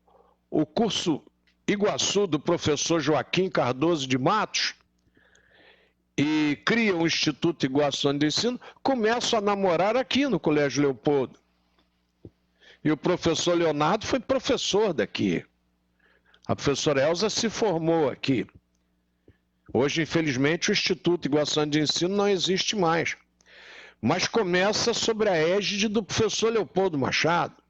o curso Iguaçu do professor Joaquim Cardoso de Matos e criam o Instituto Iguaçuano de Ensino, começam a namorar aqui no Colégio Leopoldo. E o professor Leonardo foi professor daqui. A professora Elza se formou aqui. Hoje, infelizmente, o Instituto Iguaçuano de Ensino não existe mais. Mas começa sobre a égide do professor Leopoldo Machado.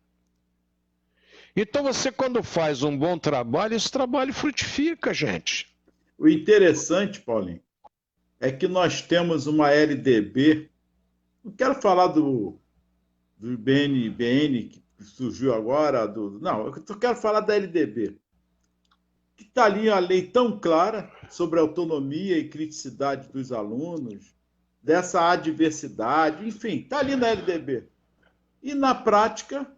Então você, quando faz um bom trabalho, esse trabalho frutifica, gente. O interessante, Paulinho, é que nós temos uma LDB, não quero falar do BN que surgiu agora, não, eu só quero falar da LDB, que está ali a lei tão clara sobre a autonomia e criticidade dos alunos, dessa adversidade, enfim, está ali na LDB. E na prática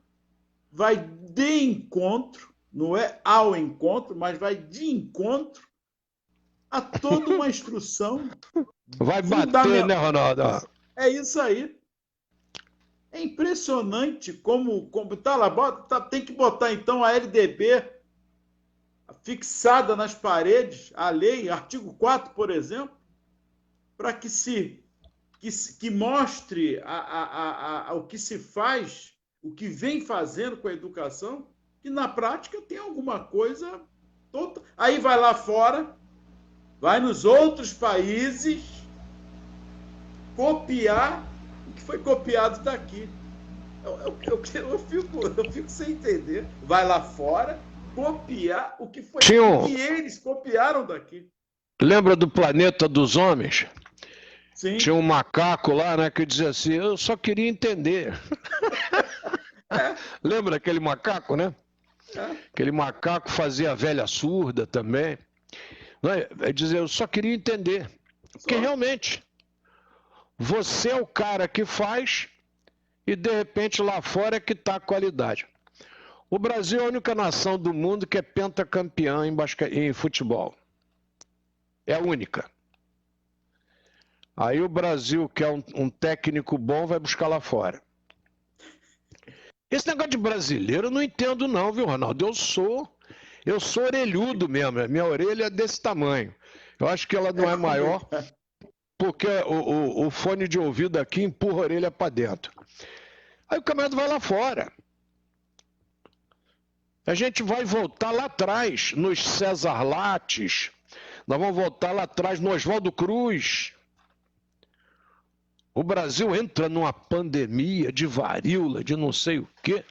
vai de encontro, não é ao encontro, mas vai de encontro a toda uma instrução. Vai bater, né, Ronaldo? É isso aí. É impressionante como tá lá, tem que botar então a LDB fixada nas paredes, a lei, artigo 4, por exemplo, para que mostre o que se faz, o que vem fazendo com a educação, que na prática tem alguma coisa. Aí vai lá fora, vai nos outros países copiar o que foi copiado daqui. Eu fico sem entender. Vai lá fora copiar o que foi que eles copiaram daqui. Lembra do Planeta dos Homens? Sim. Tinha um macaco lá, né, que dizia assim, eu só queria entender. Lembra aquele macaco, né? Aquele macaco fazia a velha surda também. É dizer, eu só queria entender. Porque realmente, você é o cara que faz e de repente lá fora é que está a qualidade. O Brasil é a única nação do mundo que é pentacampeã em futebol. É a única. Aí o Brasil, que é um técnico bom, vai buscar lá fora. Esse negócio de brasileiro eu não entendo não, viu, Ronaldo? Eu sou orelhudo mesmo, minha orelha é desse tamanho. Eu acho que ela não é maior, porque o fone de ouvido aqui empurra a orelha para dentro. Aí o camarada vai lá fora. A gente vai voltar lá atrás, nos César Lattes, nós vamos voltar lá atrás no Oswaldo Cruz. O Brasil entra numa pandemia de varíola, de não sei o quê.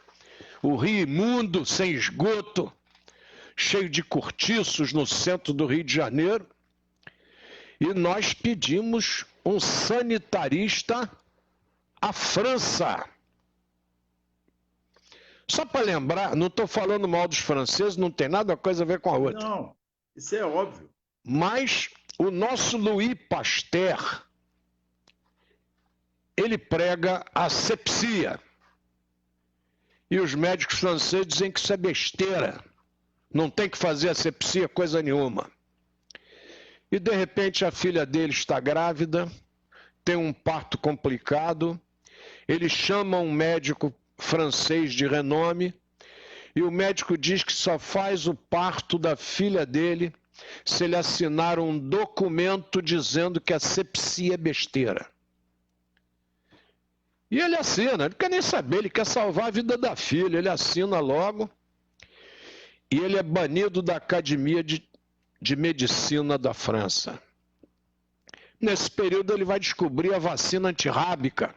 O Rio imundo, sem esgoto, cheio de cortiços no centro do Rio de Janeiro. E nós pedimos um sanitarista à França. Só para lembrar, não estou falando mal dos franceses, não tem nada a coisa a ver com a outra. Não, isso é óbvio. Mas o nosso Louis Pasteur, ele prega a asepsia. E os médicos franceses dizem que isso é besteira. Não tem que fazer asepsia coisa nenhuma. E de repente a filha dele está grávida, tem um parto complicado, ele chama um médico francês de renome e o médico diz que só faz o parto da filha dele se ele assinar um documento dizendo que a asepsia é besteira. E ele assina, ele não quer nem saber, ele quer salvar a vida da filha, ele assina logo e ele é banido da Academia de Medicina da França. Nesse período ele vai descobrir a vacina antirrábica.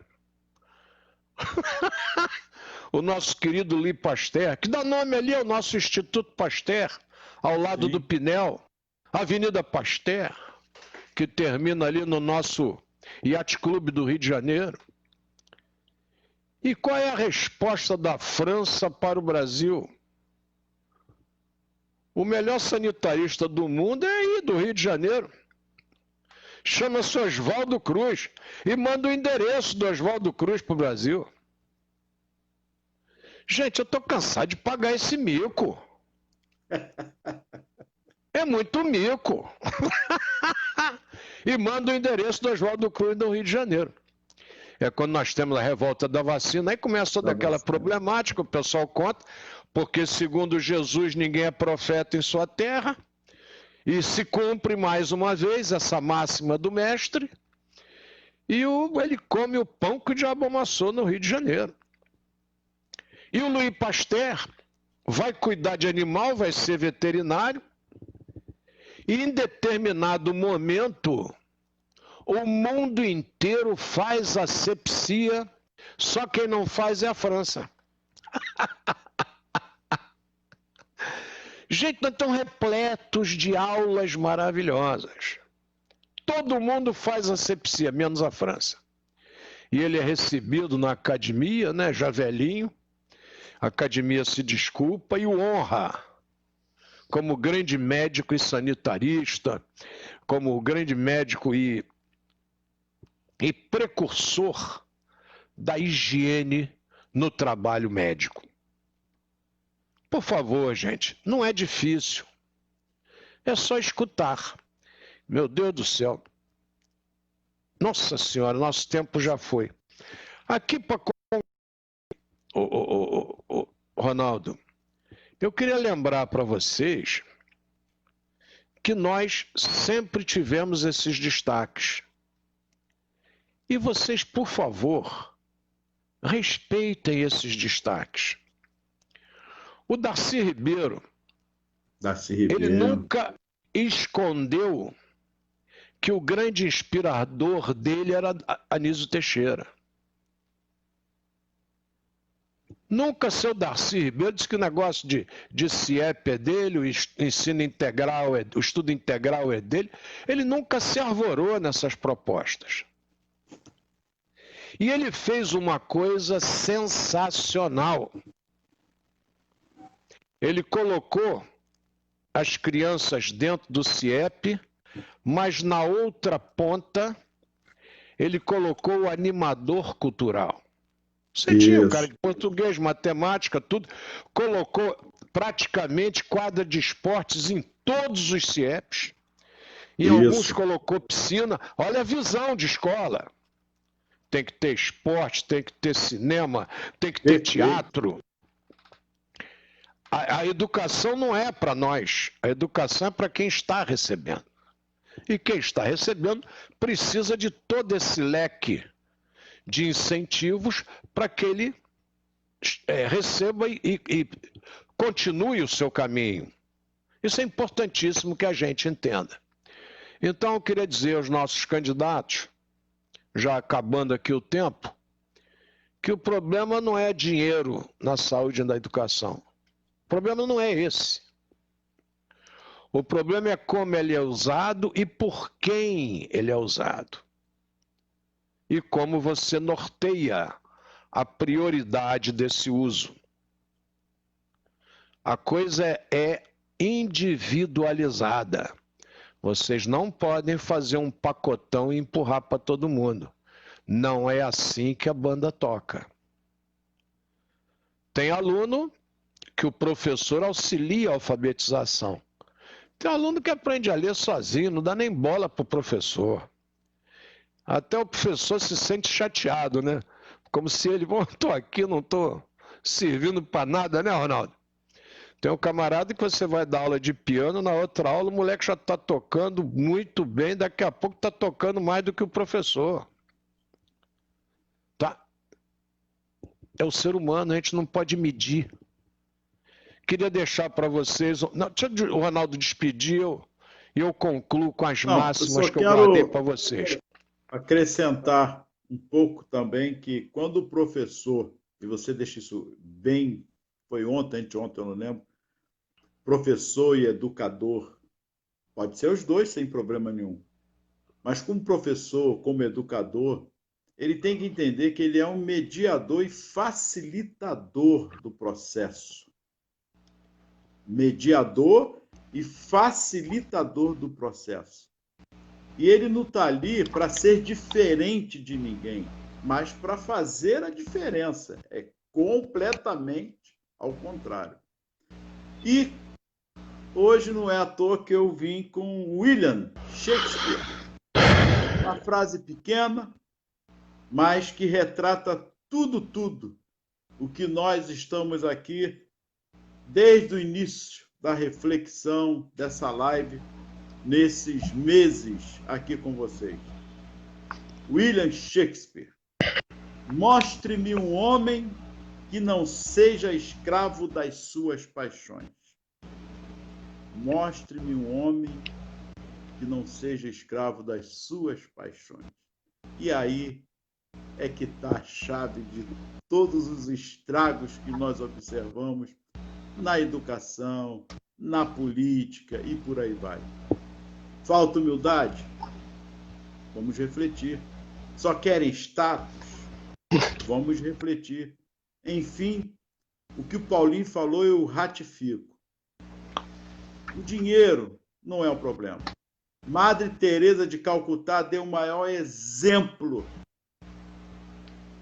O nosso querido Louis Pasteur, que dá nome ali ao nosso Instituto Pasteur, ao lado do Pinel, Avenida Pasteur, que termina ali no nosso Yacht Clube do Rio de Janeiro. E qual é a resposta da França para o Brasil? O melhor sanitarista do mundo é aí do Rio de Janeiro. Chama-se Oswaldo Cruz e manda o endereço do Oswaldo Cruz para o Brasil. Gente, eu estou cansado de pagar esse mico. É muito mico. E manda o endereço do Oswaldo Cruz no Rio de Janeiro. É quando nós temos a revolta da vacina, aí começa toda aquela problemática, o pessoal conta, porque segundo Jesus ninguém é profeta em sua terra, e se cumpre mais uma vez essa máxima do mestre, e ele come o pão que o diabo amassou no Rio de Janeiro. E o Louis Pasteur vai cuidar de animal, vai ser veterinário, e em determinado momento o mundo inteiro faz asepsia, só quem não faz é a França. Gente, nós estamos repletos de aulas maravilhosas. Todo mundo faz asepsia, menos a França. E ele é recebido na academia, né, já velhinho. A academia se desculpa e o honra como grande médico e sanitarista, como grande médico e precursor da higiene no trabalho médico. Por favor, gente, não é difícil. É só escutar. Meu Deus do céu. Nossa Senhora, nosso tempo já foi. Aqui para Ronaldo, eu queria lembrar para vocês que nós sempre tivemos esses destaques. E vocês, por favor, respeitem esses destaques. O Darcy Ribeiro, ele nunca escondeu que o grande inspirador dele era Anísio Teixeira. Nunca seu Darcy Ribeiro disse que o negócio de CIEP é dele, o ensino integral, o estudo integral é dele. Ele nunca se arvorou nessas propostas. E ele fez uma coisa sensacional. Ele colocou as crianças dentro do CIEP, mas na outra ponta ele colocou o animador cultural. Você tinha o cara de português, matemática, tudo. Colocou praticamente quadra de esportes em todos os CIEPs. Em alguns colocou piscina. Olha a visão de escola. Tem que ter esporte, tem que ter cinema, tem que ter teatro. A educação não é para nós. A educação é para quem está recebendo. E quem está recebendo precisa de todo esse leque de incentivos para que ele receba e continue o seu caminho. Isso é importantíssimo que a gente entenda. Então, eu queria dizer aos nossos candidatos, já acabando aqui o tempo, que o problema não é dinheiro na saúde e na educação. O problema não é esse. O problema é como ele é usado e por quem ele é usado. E como você norteia a prioridade desse uso. A coisa é individualizada. Vocês não podem fazer um pacotão e empurrar para todo mundo. Não é assim que a banda toca. Tem aluno que o professor auxilia a alfabetização. Tem aluno que aprende a ler sozinho, não dá nem bola para o professor. Até o professor se sente chateado, né? Como se ele, bom, estou aqui, não estou servindo para nada, né, Ronaldo? Tem um camarada que você vai dar aula de piano, na outra aula o moleque já está tocando muito bem, daqui a pouco está tocando mais do que o professor. Tá? É o ser humano, a gente não pode medir. Queria deixar para vocês... Não, deixa o Ronaldo despedir e eu concluo com as máximas que eu guardei para vocês. Acrescentar um pouco também que quando o professor, e você deixa isso bem, foi ontem, anteontem, eu não lembro, professor e educador, pode ser os dois sem problema nenhum, mas como professor, como educador, ele tem que entender que ele é um mediador e facilitador do processo. Mediador e facilitador do processo. E ele não está ali para ser diferente de ninguém, mas para fazer a diferença. É completamente ao contrário. E Hoje não é à toa que eu vim com William Shakespeare. Uma frase pequena, mas que retrata tudo o que nós estamos aqui desde o início da reflexão dessa live, nesses meses aqui com vocês. William Shakespeare. Mostre-me um homem que não seja escravo das suas paixões. Mostre-me um homem que não seja escravo das suas paixões. E aí é que está a chave de todos os estragos que nós observamos na educação, na política e por aí vai. Falta humildade? Vamos refletir. Só querem status? Vamos refletir. Enfim, o que o Paulinho falou eu ratifico. O dinheiro não é o problema. Madre Teresa de Calcutá deu o maior exemplo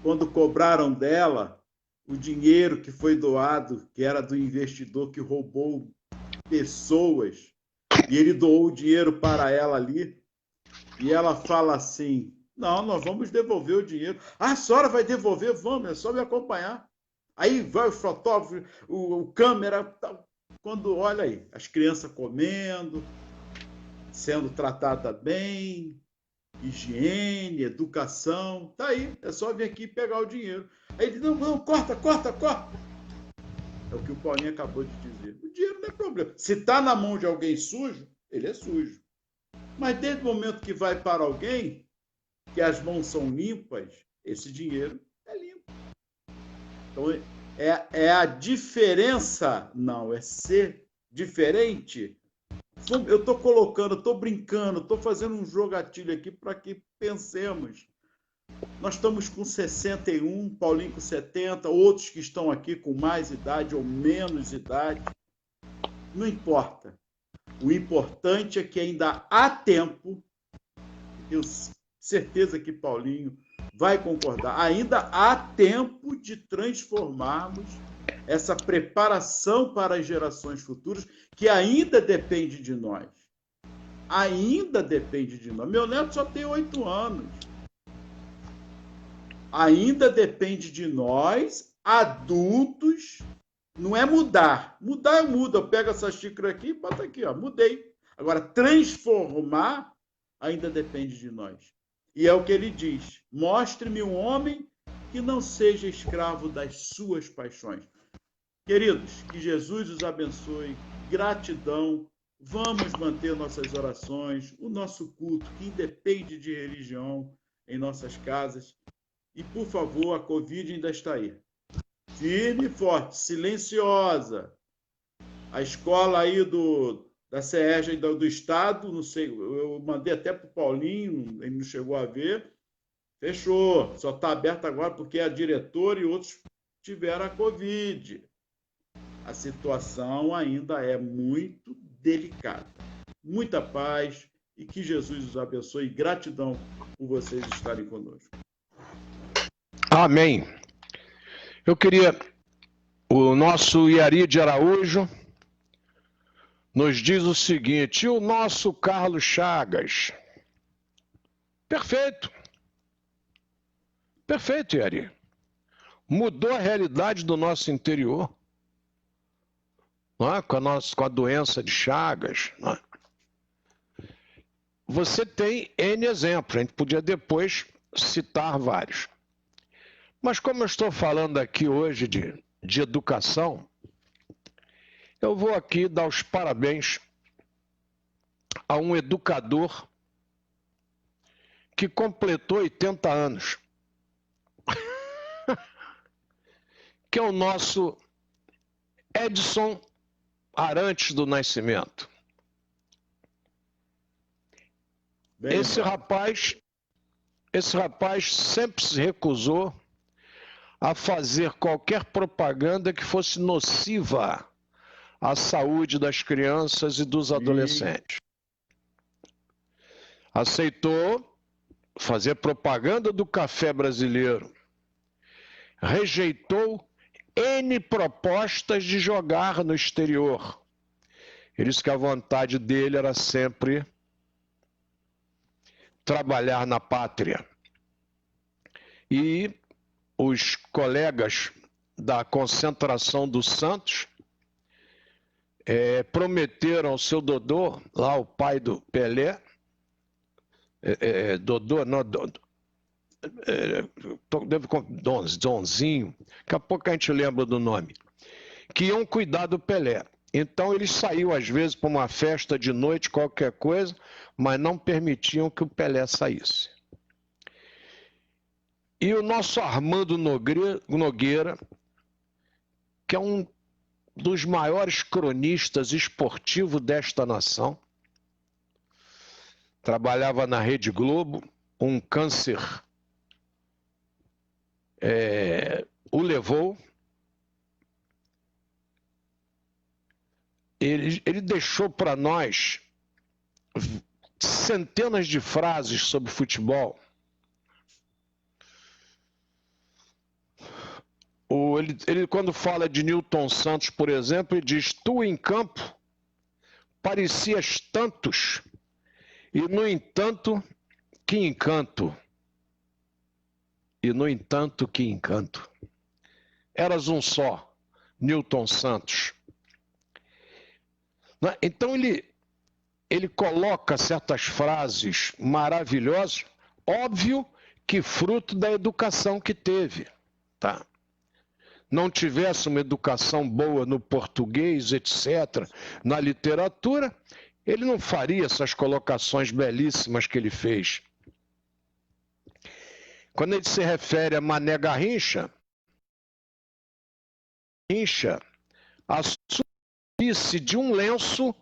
quando cobraram dela o dinheiro que foi doado, que era do investidor que roubou pessoas, e ele doou o dinheiro para ela ali, e ela fala assim, não, nós vamos devolver o dinheiro. Ah, a senhora vai devolver? Vamos, é só me acompanhar. Aí vai o fotógrafo, o câmera, quando olha aí, as crianças comendo, sendo tratada bem, higiene, educação, tá aí, é só vir aqui pegar o dinheiro. Aí ele diz, não, corta. É o que o Paulinho acabou de dizer. O dinheiro não é problema. Se está na mão de alguém sujo, ele é sujo. Mas desde o momento que vai para alguém, que as mãos são limpas, esse dinheiro é limpo. Então, é a diferença, não, é ser diferente. Eu estou colocando, estou brincando, estou fazendo um jogatilho aqui para que pensemos. Nós estamos com 61, Paulinho com 70, outros que estão aqui com mais idade ou menos idade. Não importa. O importante é que ainda há tempo, tenho certeza que Paulinho vai concordar, ainda há tempo de transformarmos essa preparação para as gerações futuras, que ainda depende de nós. Ainda depende de nós. Meu neto só tem 8 anos. Ainda depende de nós, adultos. Não é mudar. Mudar eu mudo. Eu pego essa xícara aqui e boto aqui, ó, mudei. Agora, transformar ainda depende de nós. E é o que ele diz. Mostre-me um homem que não seja escravo das suas paixões. Queridos, que Jesus os abençoe. Gratidão. Vamos manter nossas orações, o nosso culto, que independe de religião, em nossas casas. E, por favor, a Covid ainda está aí. Firme e forte, silenciosa. A escola aí da CERJ do Estado, não sei, eu mandei até para o Paulinho, ele não chegou a ver. Fechou. Só está aberta agora porque a diretora e outros tiveram a Covid. A situação ainda é muito delicada. Muita paz e que Jesus os abençoe. Gratidão por vocês estarem conosco. Amém. Eu queria, o nosso Iari de Araújo nos diz o seguinte, e o nosso Carlos Chagas? Perfeito. Perfeito, Iari. Mudou a realidade do nosso interior. Não é? Com a doença de Chagas. Não é? Você tem N exemplos, a gente podia depois citar vários. Mas como eu estou falando aqui hoje de educação, eu vou aqui dar os parabéns a um educador que completou 80 anos, que é o nosso Edson Arantes do Nascimento. Esse rapaz sempre se recusou a fazer qualquer propaganda que fosse nociva à saúde das crianças e dos adolescentes. Aceitou fazer propaganda do café brasileiro. Rejeitou N propostas de jogar no exterior. Ele disse que a vontade dele era sempre trabalhar na pátria. E os colegas da concentração dos Santos prometeram ao seu Dodô, lá o pai do Pelé, Donzinho, daqui a pouco a gente lembra do nome, que iam cuidar do Pelé. Então eles saíam às vezes para uma festa de noite, qualquer coisa, mas não permitiam que o Pelé saísse. E o nosso Armando Nogueira, que é um dos maiores cronistas esportivos desta nação, trabalhava na Rede Globo, um câncer o levou. Ele deixou para nós centenas de frases sobre futebol. Ele, quando fala de Newton Santos, por exemplo, ele diz: tu em campo parecias tantos, e no entanto, que encanto. E no entanto, que encanto. Eras um só, Newton Santos. Então ele coloca certas frases maravilhosas, óbvio que fruto da educação que teve, tá? Não tivesse uma educação boa no português, etc., na literatura, ele não faria essas colocações belíssimas que ele fez. Quando ele se refere a Mané Garrincha, a superfície de um lenço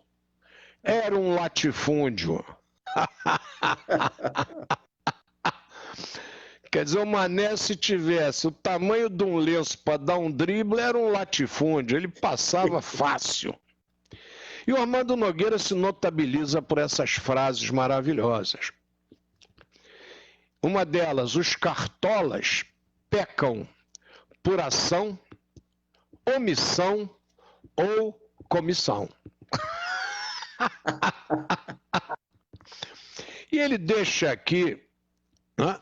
era um latifúndio. Quer dizer, o Mané, se tivesse o tamanho de um lenço para dar um drible, era um latifúndio, ele passava fácil. E o Armando Nogueira se notabiliza por essas frases maravilhosas. Uma delas: os cartolas pecam por ação, omissão ou comissão. E ele deixa aqui, né,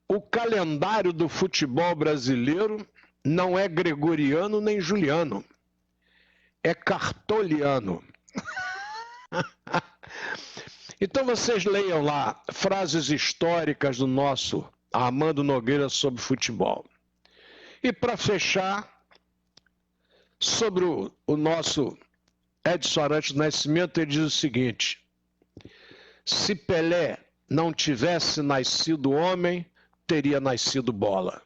o calendário do futebol brasileiro não é gregoriano nem juliano, é cartoliano. Então vocês leiam lá frases históricas do nosso Armando Nogueira sobre futebol. E para fechar, sobre o nosso Edson Arantes do Nascimento, ele diz o seguinte: se Pelé não tivesse nascido homem, teria nascido bola.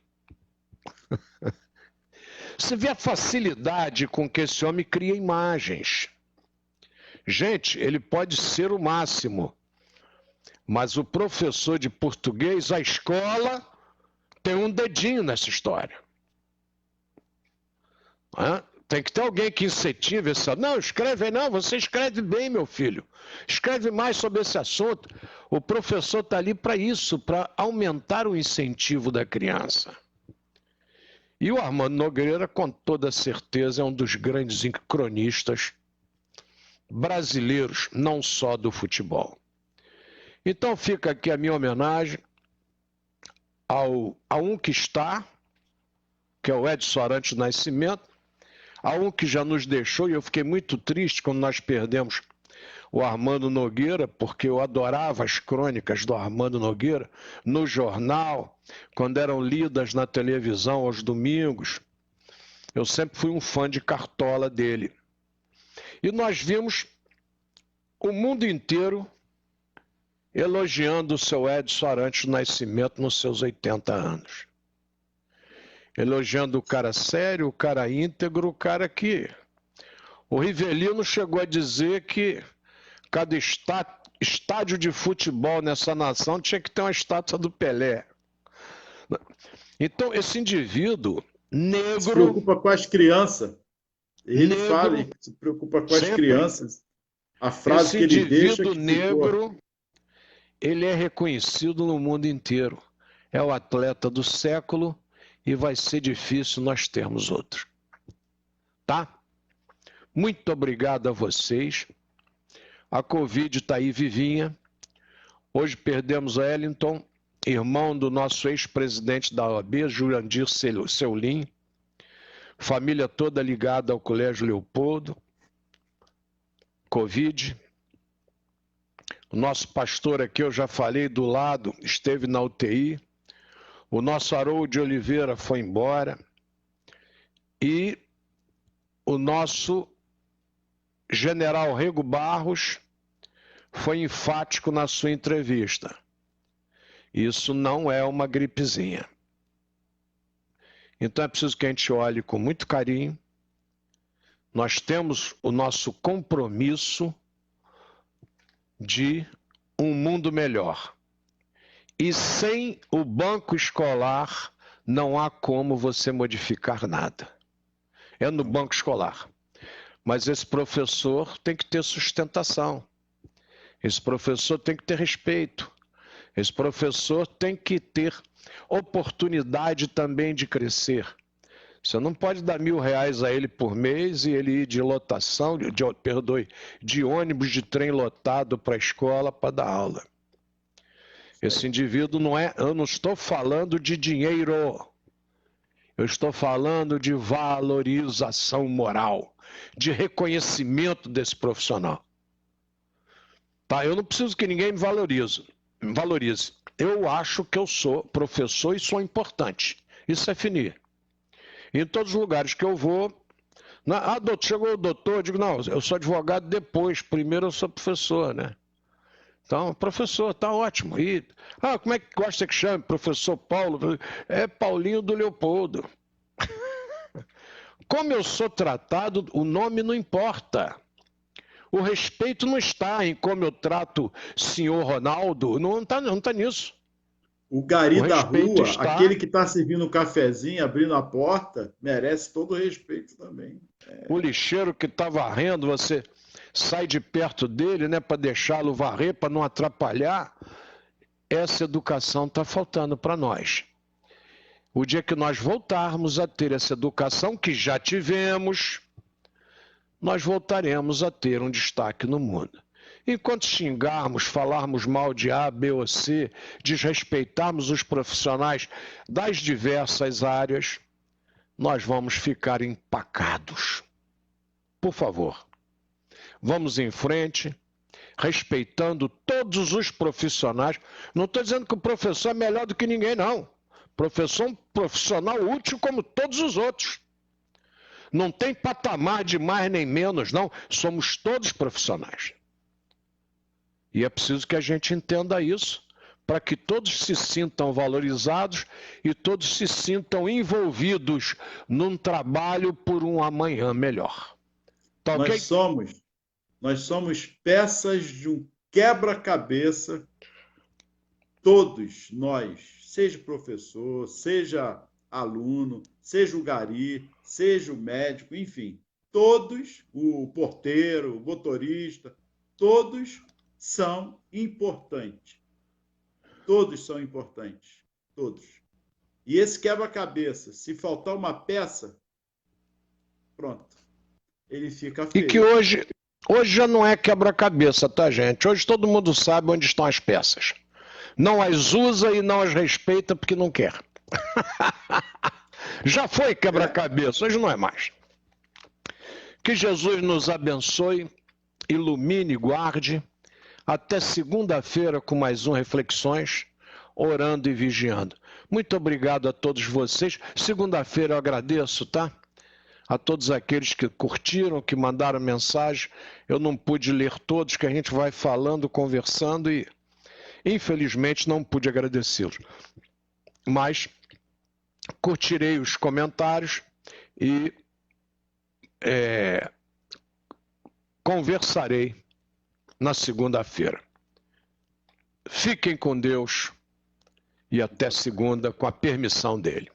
Você vê a facilidade com que esse homem cria imagens. Gente, ele pode ser o máximo, mas o professor de português, a escola, tem um dedinho nessa história. Tem que ter alguém que incentive essa. Não, escreve aí, não, você escreve bem, meu filho. Escreve mais sobre esse assunto. O professor está ali para isso, para aumentar o incentivo da criança. E o Armando Nogueira, com toda certeza, é um dos grandes cronistas brasileiros, não só do futebol. Então fica aqui a minha homenagem a um que está, que é o Edson Arantes do Nascimento, a um que já nos deixou, e eu fiquei muito triste quando nós perdemos o Armando Nogueira, porque eu adorava as crônicas do Armando Nogueira no jornal, quando eram lidas na televisão aos domingos. Eu sempre fui um fã de cartola dele. E nós vimos o mundo inteiro elogiando o seu Edson Arantes do Nascimento nos seus 80 anos. Elogiando o cara sério, o cara íntegro, o cara que... O Rivelino chegou a dizer que cada estádio de futebol nessa nação tinha que ter uma estátua do Pelé. Então, esse indivíduo negro... Se preocupa com as crianças. Ele fala que se preocupa com as crianças. A frase que ele deixa... Esse indivíduo negro, ele é reconhecido no mundo inteiro. É o atleta do século... E vai ser difícil nós termos outros. Tá? Muito obrigado a vocês. A Covid está aí vivinha. Hoje perdemos a Wellington, irmão do nosso ex-presidente da OAB, Jurandir Seulin. Família toda ligada ao Colégio Leopoldo. Covid. O nosso pastor aqui, eu já falei, do lado, esteve na UTI. O nosso Haroldo de Oliveira foi embora. E o nosso general Rego Barros foi enfático na sua entrevista. Isso não é uma gripezinha. Então é preciso que a gente olhe com muito carinho. Nós temos o nosso compromisso de um mundo melhor. E sem o banco escolar não há como você modificar nada. É no banco escolar. Mas esse professor tem que ter sustentação. Esse professor tem que ter respeito. Esse professor tem que ter oportunidade também de crescer. Você não pode dar R$1.000 a ele por mês e ele ir de lotação, de ônibus, de trem lotado para a escola para dar aula. Esse indivíduo não é... Eu não estou falando de dinheiro. Eu estou falando de valorização moral, de reconhecimento desse profissional. Tá? Eu não preciso que ninguém me valorize. Eu acho que eu sou professor e sou importante. Isso é finir. Em todos os lugares que eu vou... chegou o doutor, eu digo, não, eu sou advogado depois, primeiro eu sou professor, né? Então, professor, tá ótimo. E, como é que gosta que chame? Professor Paulo? É Paulinho do Leopoldo. Como eu sou tratado, o nome não importa. O respeito não está em como eu trato senhor Ronaldo, não está nisso. O gari da rua, aquele que está servindo um cafezinho, abrindo a porta, merece todo o respeito também. O lixeiro que está varrendo, você sai de perto dele, né, para deixá-lo varrer, para não atrapalhar. Essa educação está faltando para nós. O dia que nós voltarmos a ter essa educação, que já tivemos, nós voltaremos a ter um destaque no mundo. Enquanto xingarmos, falarmos mal de A, B ou C, desrespeitarmos os profissionais das diversas áreas, nós vamos ficar empacados. Por favor, vamos em frente, respeitando todos os profissionais. Não estou dizendo que o professor é melhor do que ninguém, não. O professor é um profissional útil como todos os outros. Não tem patamar de mais nem menos, não. Somos todos profissionais. E é preciso que a gente entenda isso, para que todos se sintam valorizados e todos se sintam envolvidos num trabalho por um amanhã melhor. Tá, okay? Nós somos peças de um quebra-cabeça, todos nós, seja professor, seja aluno, seja o gari, seja o médico, enfim, todos, o porteiro, o motorista, todos são importantes. Todos são importantes. Todos. E esse quebra-cabeça, se faltar uma peça, pronto. Ele fica feio. E que hoje já não é quebra-cabeça, tá, gente? Hoje todo mundo sabe onde estão as peças. Não as usa e não as respeita porque não quer. Já foi quebra-cabeça, hoje não é mais. Que Jesus nos abençoe, ilumine e guarde. Até segunda-feira com mais um Reflexões, orando e vigiando. Muito obrigado a todos vocês. Segunda-feira eu agradeço, tá? A todos aqueles que curtiram, que mandaram mensagem. Eu não pude ler todos, que a gente vai falando, conversando e, infelizmente, não pude agradecê-los. Mas curtirei os comentários e conversarei na segunda-feira. Fiquem com Deus e até segunda, com a permissão dele.